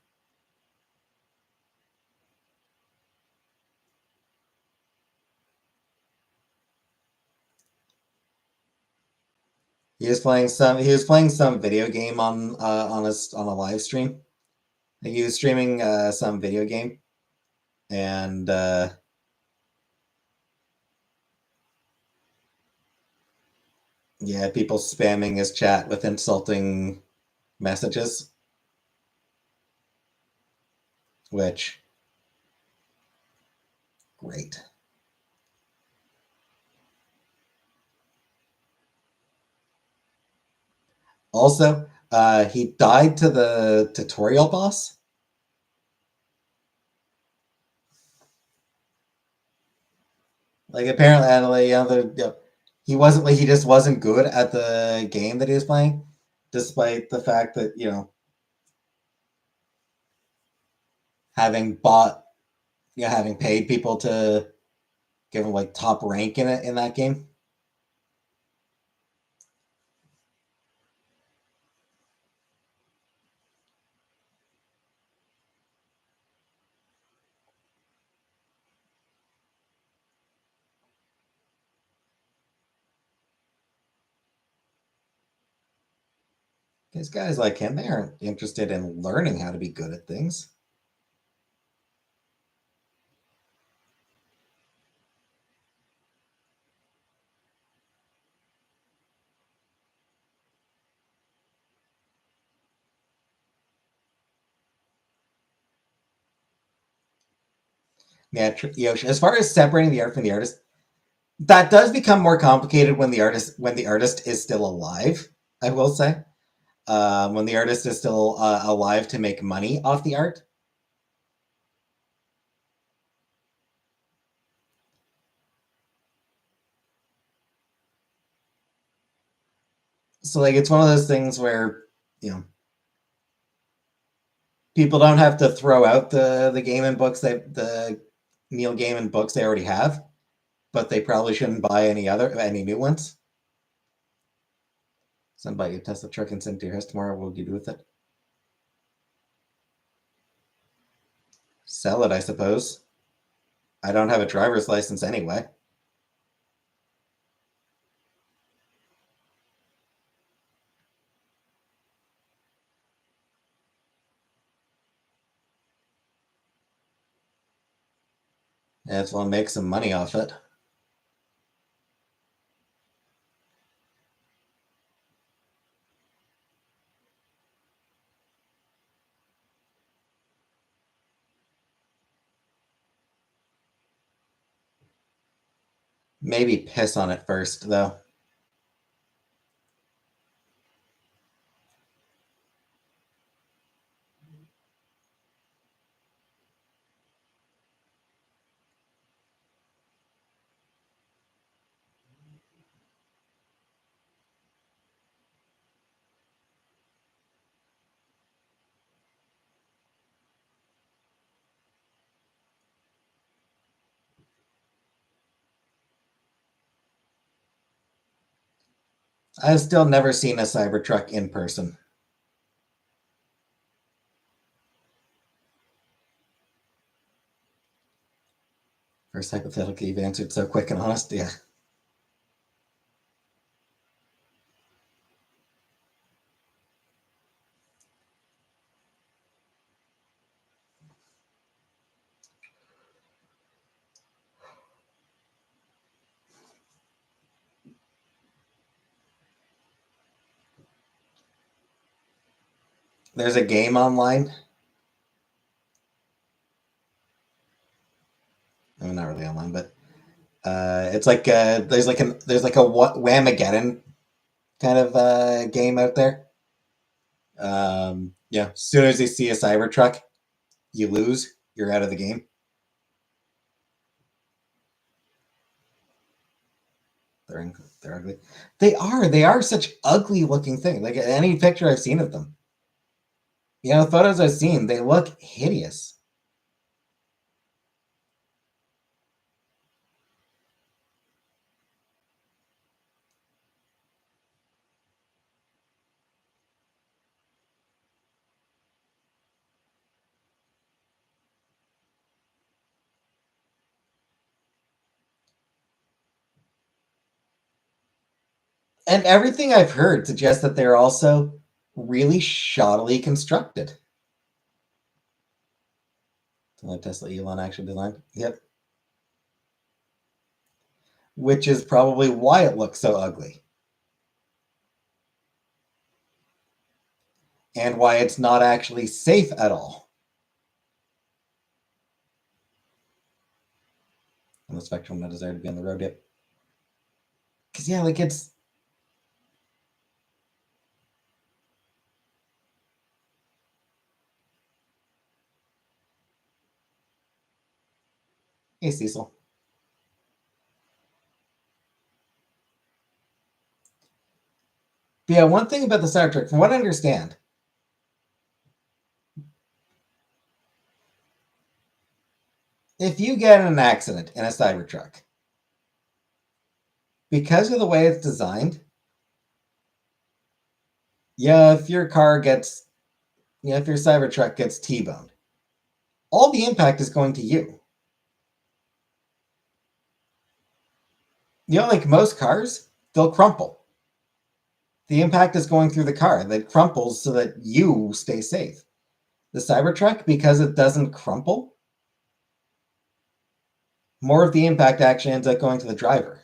He was playing some video game on a live stream. Like, he was streaming some video game, and yeah, people spamming his chat with insulting messages, which great. Also, he died to the tutorial boss. Like, apparently, he wasn't like he just wasn't good at the game that he was playing, despite the fact that having bought, having paid people to give him like top rank in it in that game. Because guys like him, they aren't interested in learning how to be good at things. Yeah, as far as separating the art from the artist, that does become more complicated when the artist is still alive. I will say, when the artist is still alive to make money off the art. So like, it's one of those things where people don't have to throw out the Gaiman books, the Neil Gaiman books they already have, but they probably shouldn't buy any new ones. Send by your Tesla truck and send it to your house tomorrow. What would you do with it? Sell it, I suppose. I don't have a driver's license anyway. And if I'll make some money off it. Maybe piss on it first, though. I've still never seen a Cybertruck in person. First hypothetical you've answered so quick and honest, yeah. There's a game online. I mean, not really online, but it's like there's like a Whamageddon kind of game out there. Yeah, as soon as you see a Cybertruck, you lose. You're out of the game. They're ugly. They are such ugly looking things. Like any picture I've seen of them, the photos I've seen, they look hideous. And everything I've heard suggests that they're also really shoddily constructed. Like Tesla Elon actually designed. Yep. Which is probably why it looks so ugly. And why it's not actually safe at all. On the spectrum, no desire to be on the road yet. Because, yeah, like it's... Hey, Cecil. But yeah, one thing about the Cybertruck, from what I understand, if you get in an accident in a Cybertruck, because of the way it's designed, yeah, if your car gets, if your Cybertruck gets T-boned, all the impact is going to you. Like most cars, they'll crumple. The impact is going through the car that crumples so that you stay safe. The Cybertruck, because it doesn't crumple, more of the impact actually ends up going to the driver.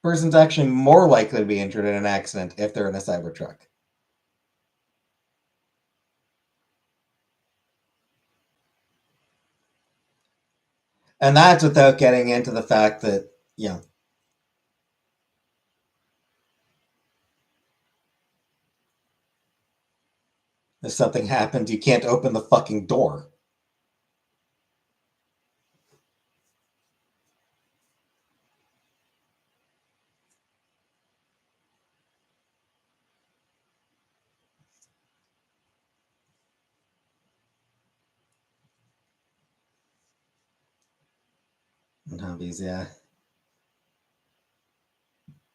Person's actually more likely to be injured in an accident if they're in a Cybertruck. And that's without getting into the fact that, if something happens, you can't open the fucking door. And Humvees, yeah.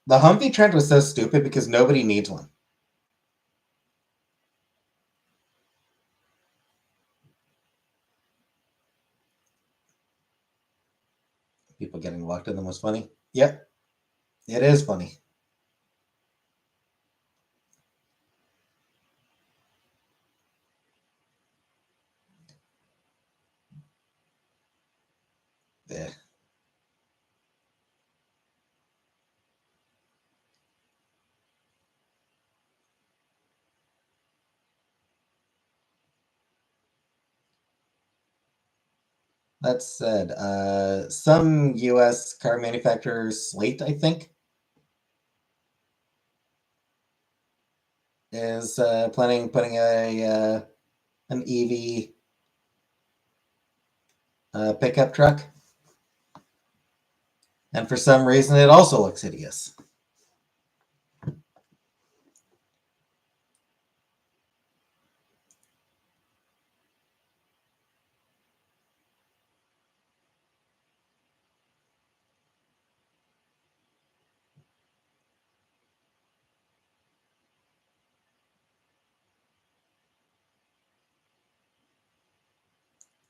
The Humvee trend was so stupid because nobody needs one. People getting locked in them was funny. Yep, it is funny. Yeah. That said, some U.S. car manufacturers, Slate, I think, is planning putting an EV pickup truck, and for some reason, it also looks hideous.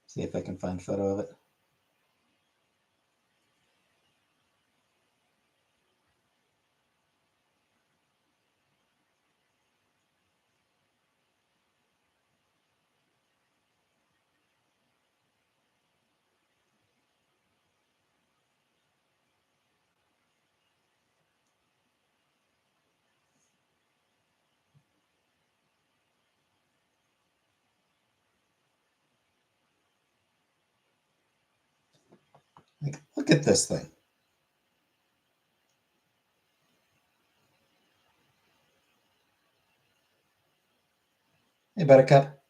See if I can find a photo of it. Like, look at this thing. Hey, Buttercup,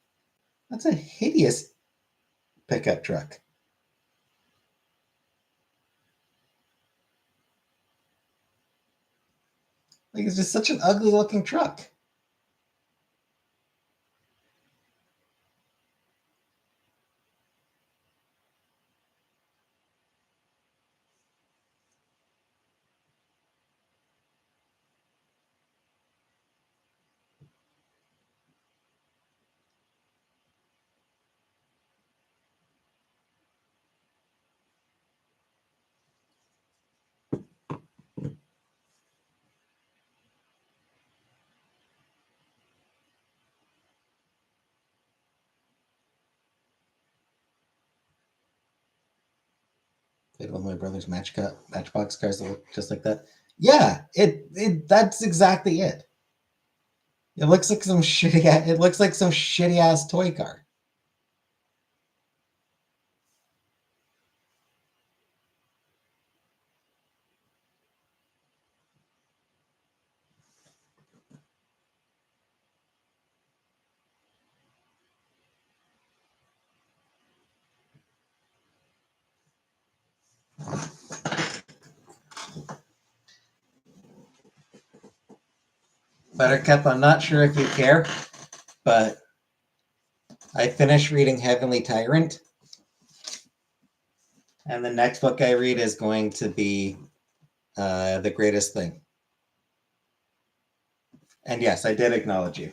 that's a hideous pickup truck. Like, it's just such an ugly looking truck. Played one of my brother's Matchbox cars that look just like that. Yeah, it that's exactly it. It looks like some shitty. It looks like some shitty ass toy car. Buttercup, I'm not sure if you care, but I finished reading Heavenly Tyrant, and the next book I read is going to be The Greatest Thing. And yes, I did acknowledge you.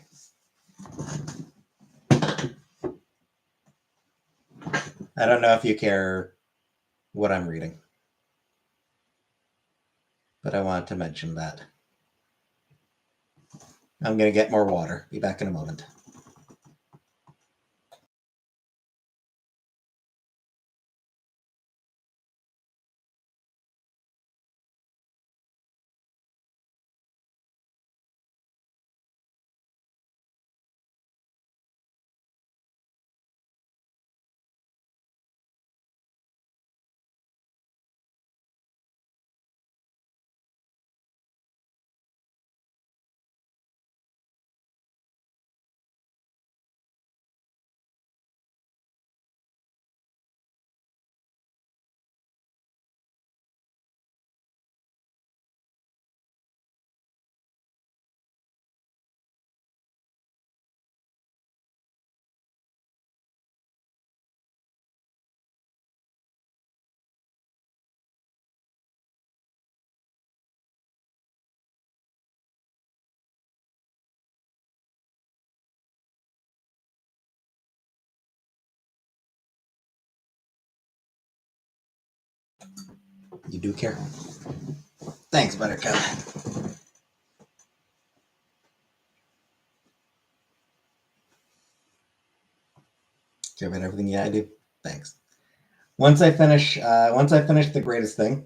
I don't know if you care what I'm reading, but I wanted to mention that. I'm going to get more water. Be back in a moment. You do care. Thanks, Buttercup. Care about everything? Yeah, I do. Thanks. Once I finish The Greatest Thing,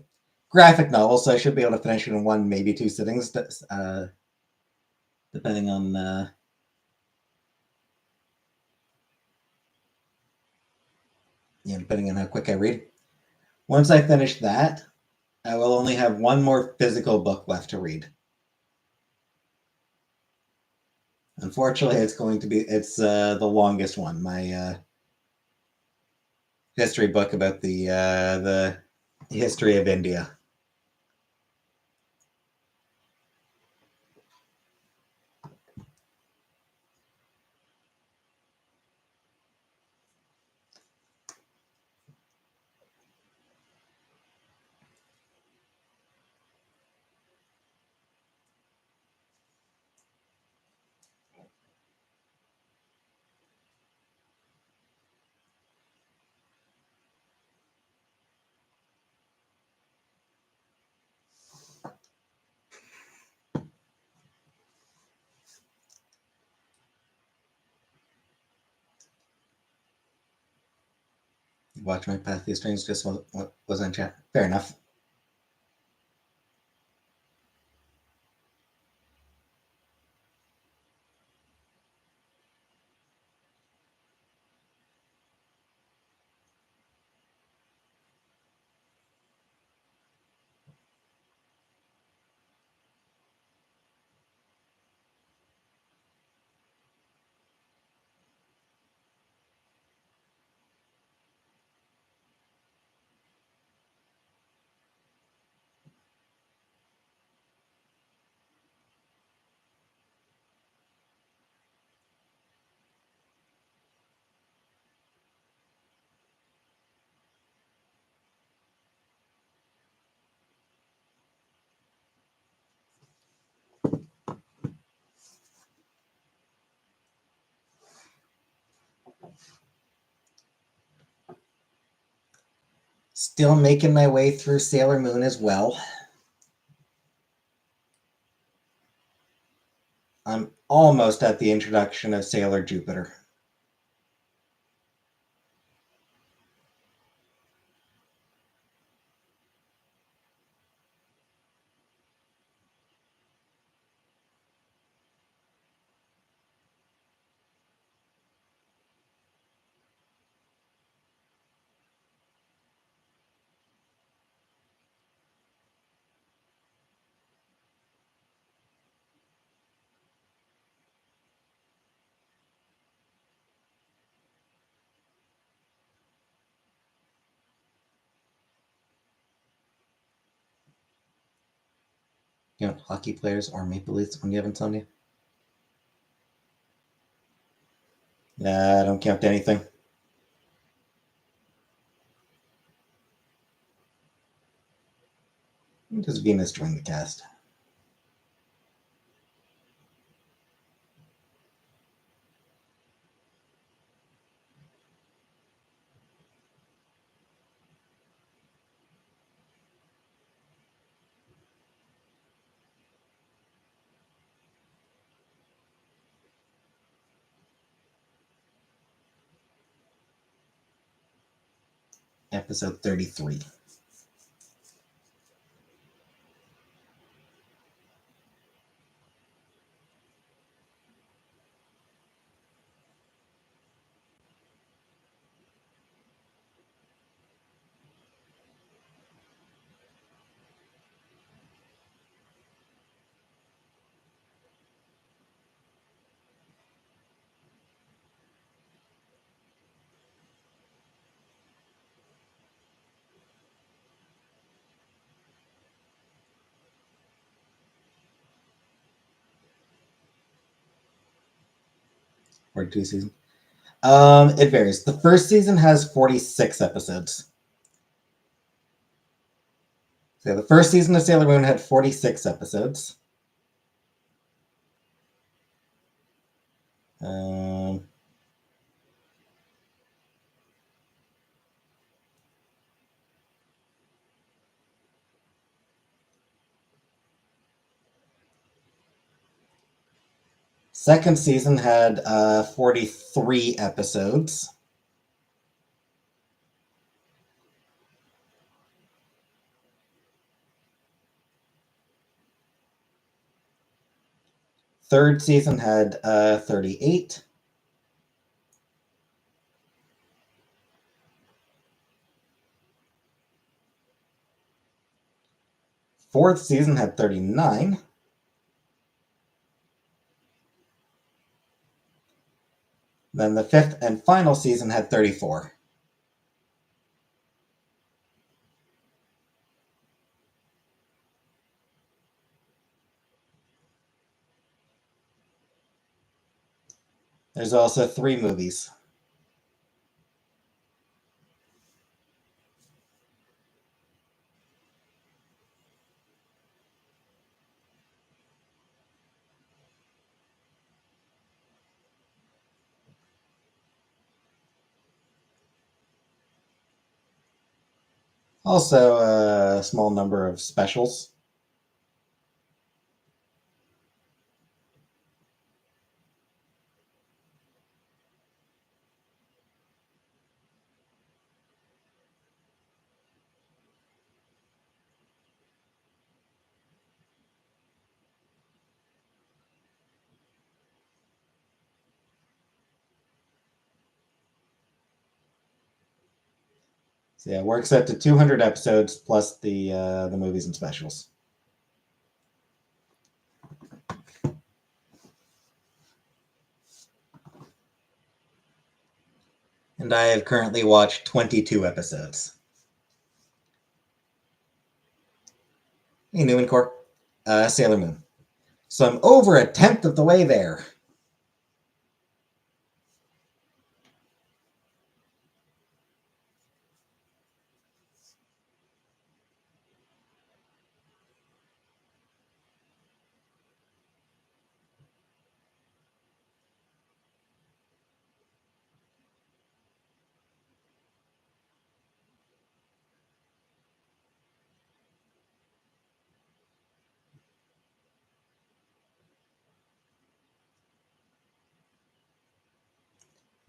graphic novel, so I should be able to finish it in one, maybe two sittings, depending on depending on how quick I read. Once I finish that, I will only have one more physical book left to read. Unfortunately, it's the longest one. My history book about the history of India. Watch My Path These Strings just was on chat. Fair enough. Still making my way through Sailor Moon as well. I'm almost at the introduction of Sailor Jupiter. Hockey players or Maple Leafs when you have insomnia? I don't count anything. Does Venus join the cast? Episode 33. Or 2 seasons. It varies. The first season has 46 episodes. So the first season of Sailor Moon had 46 episodes. Second season had 43 episodes. Third season had 38. Fourth season had 39. Then the fifth and final season had 34. There's also 3 movies. Also, a small number of specials. So yeah, works out to 200 episodes plus the movies and specials. And I have currently watched 22 episodes. Hey, Newman Corp. Sailor Moon. So I'm over a tenth of the way there.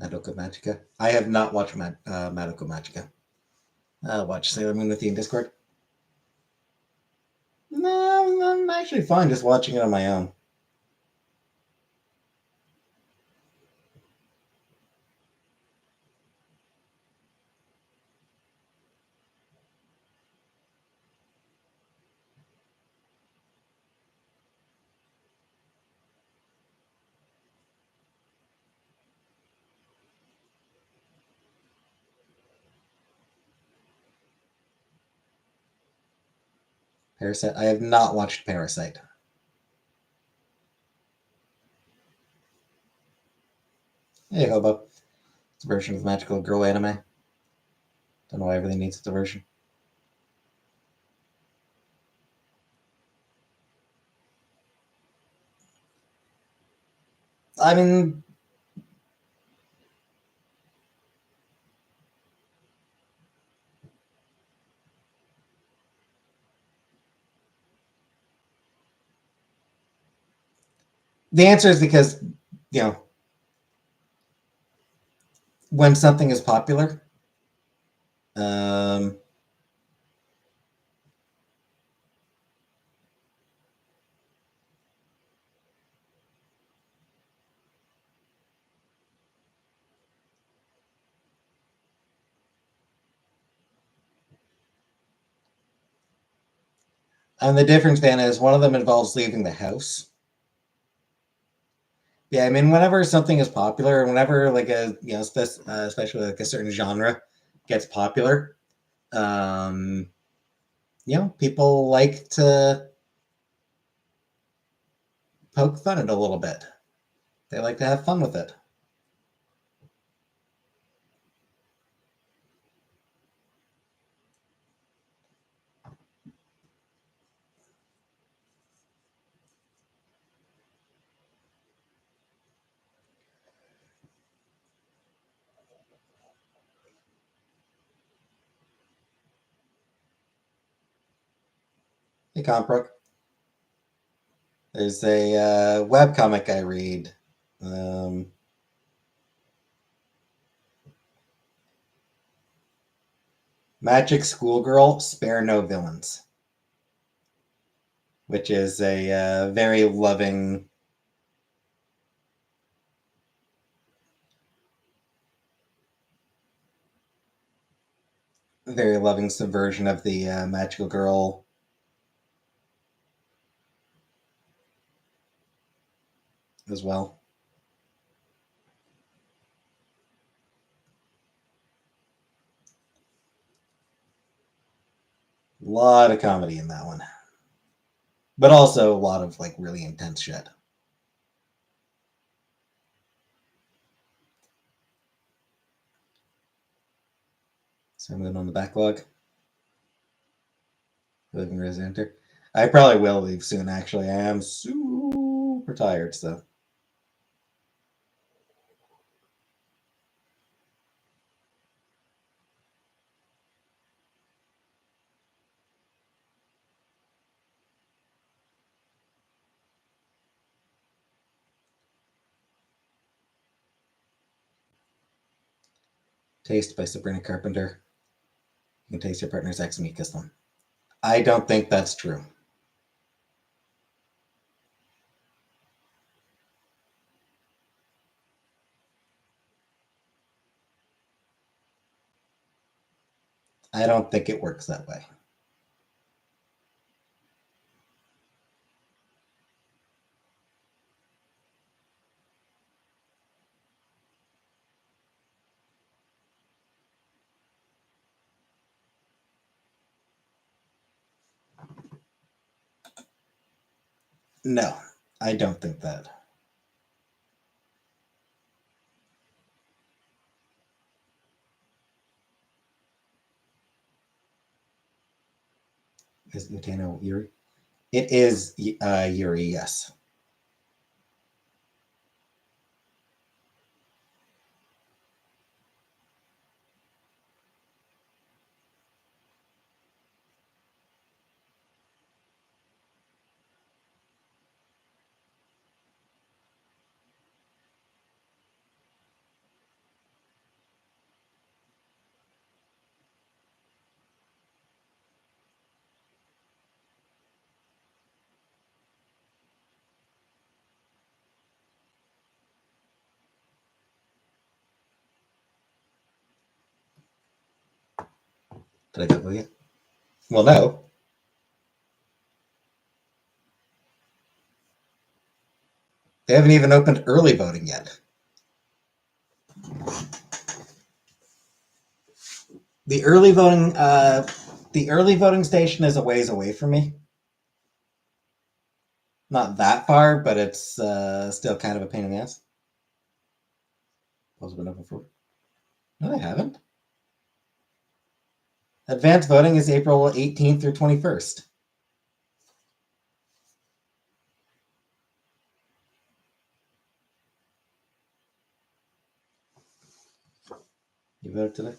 Madoka Magica. I have not watched Madoka Magica. I'll watch Sailor Moon with you in Discord. No, I'm actually fine just watching it on my own. Parasite. I have not watched Parasite. Hey, Hobo. It's a version of the Magical Girl anime. Don't know why everything needs its version. I mean, the answer is because, you know, when something is popular, um, and the difference, Van, is one of them involves leaving the house. Yeah, I mean, whenever something is popular, whenever like a especially like a certain genre gets popular, um, people like to poke fun at it a little bit. They like to have fun with it. Hey, Comprook. There's a webcomic I read Magic Schoolgirl, Spare No Villains, which is a very loving subversion of the magical girl as well. A lot of comedy in that one, but also a lot of like really intense shit. So I'm moving on the backlog. Living Resident Evil. I probably will leave soon. Actually, I am super tired, so. Taste by Sabrina Carpenter. You can taste your partner's ex meat kiss them. I don't think that's true. I don't think it works that way. No, I don't think that. Is Utano Yuri? It is Yuri, yes. Did I go yet? Well, no. They haven't even opened early voting yet. The early voting station is a ways away from me. Not that far, but it's still kind of a pain in the ass. Those have been open for. No, they haven't. Advanced voting is April 18th through 21st. You voted today?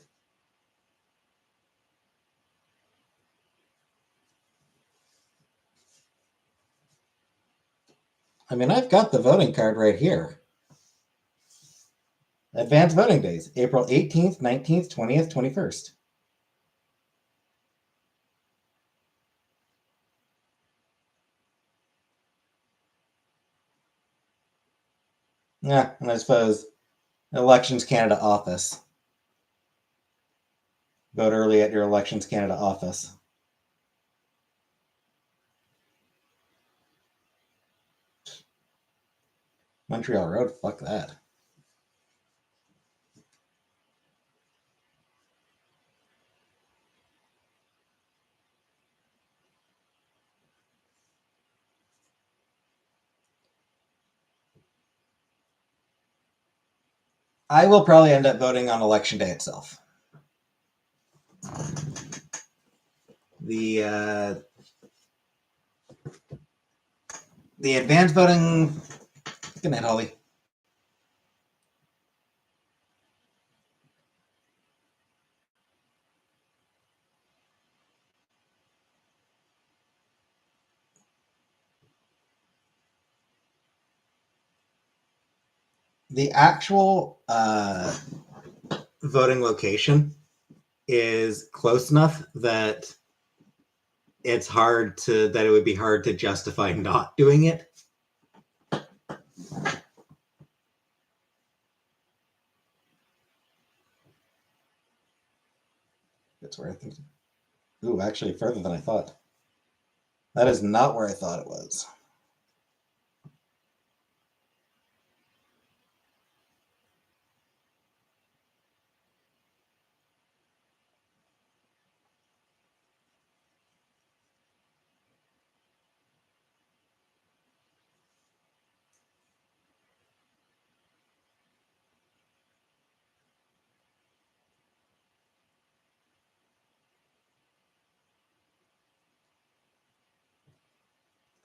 I mean, I've got the voting card right here. Advanced voting days, April 18th, 19th, 20th, 21st. Yeah, and I suppose Elections Canada office. Vote early at your Elections Canada office. Montreal Road, fuck that. I will probably end up voting on election day itself. The advanced voting. Good night, Holly. The actual voting location is close enough that it would be hard to justify not doing it. That's where I think. Ooh, actually, further than I thought. That is not where I thought it was.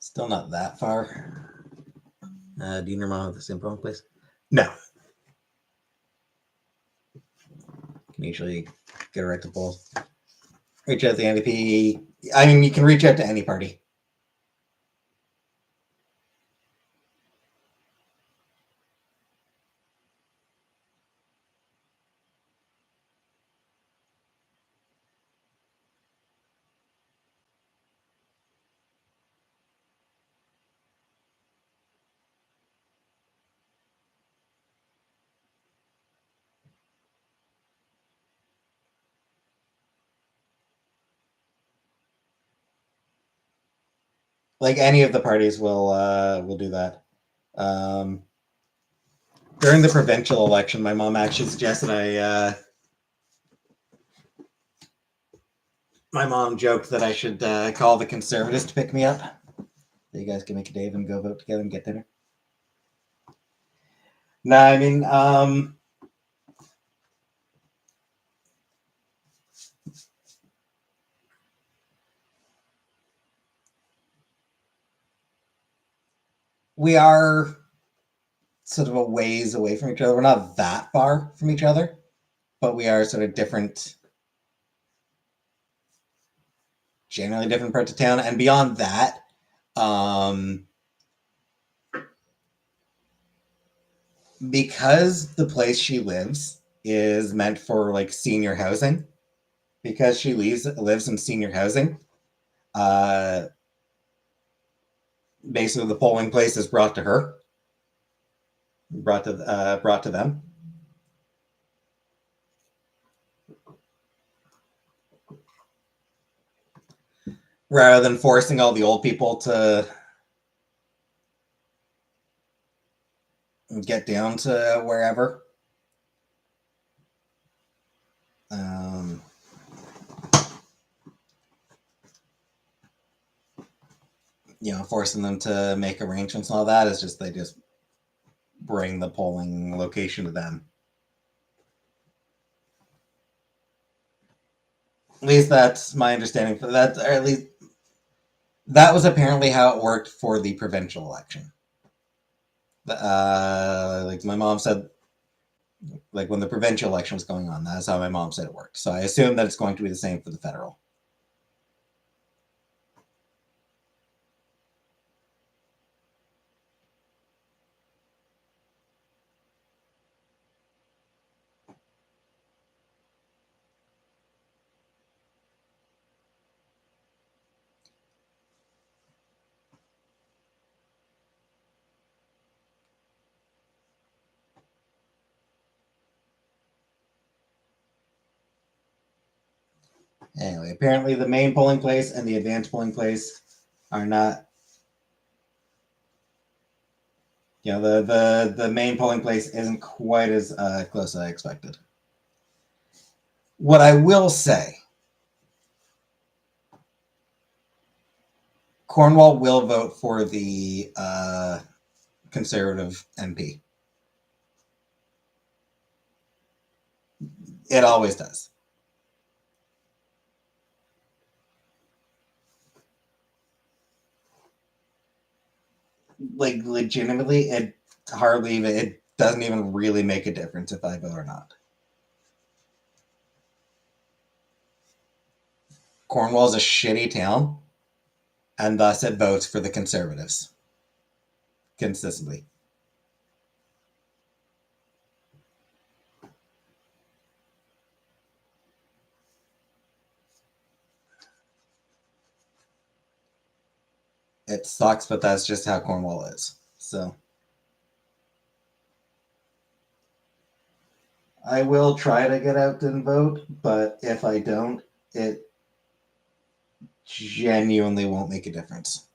Still not that far. Do you know your mom have the same polling place? No. Can usually get right to polls. Reach out to the NDP. I mean, you can reach out to any party. Like any of the parties will do that. During the provincial election, my mom actually suggested my mom joked that I should call the Conservatives to pick me up. So you guys can make a date and go vote together and get dinner. No, I mean, we are sort of a ways away from each other. We're not that far from each other, but we are sort of different, generally different parts of town. And beyond that, because the place she lives is meant for like senior housing, because she lives in senior housing, basically the polling place is brought to her, brought to them. Rather than forcing all the old people to get down to wherever. Forcing them to make arrangements and all that is just they just bring the polling location to them. At least that's my understanding for that, or at least that was apparently how it worked for the provincial election. Like my mom said, like when the provincial election was going on, that's how my mom said it worked. So I assume that it's going to be the same for the federal. Anyway, apparently the main polling place and the advanced polling place are not. The main polling place isn't quite as close as I expected. What I will say, Cornwall will vote for the Conservative MP. It always does. Like legitimately, it doesn't even really make a difference if I vote or not. Cornwall's a shitty town, and thus it votes for the Conservatives consistently. It sucks, but that's just how Cornwall is. So I will try to get out and vote, but if I don't, it genuinely won't make a difference.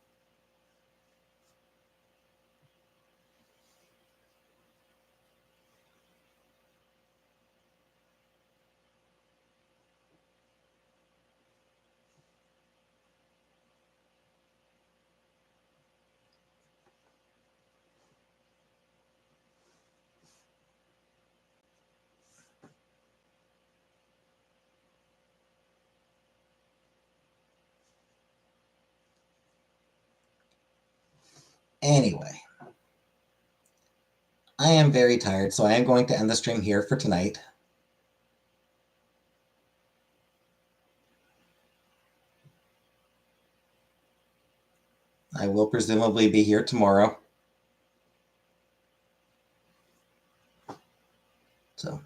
Anyway, I am very tired, so I am going to end the stream here for tonight. I will presumably be here tomorrow. So,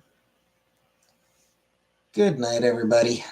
good night, everybody.